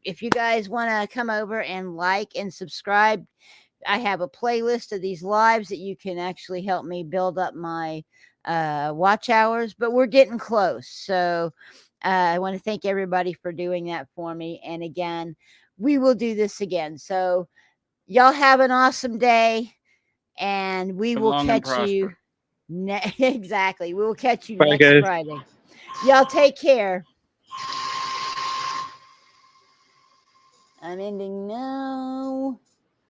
if you guys want to come over and like and subscribe, I have a playlist of these lives that you can actually help me build up my watch hours, but we're getting close. So I want to thank everybody for doing that for me. And again, we will do this again. So y'all have an awesome day, and we will catch you. Exactly. We will catch you next Friday. Y'all take care. I'm ending now.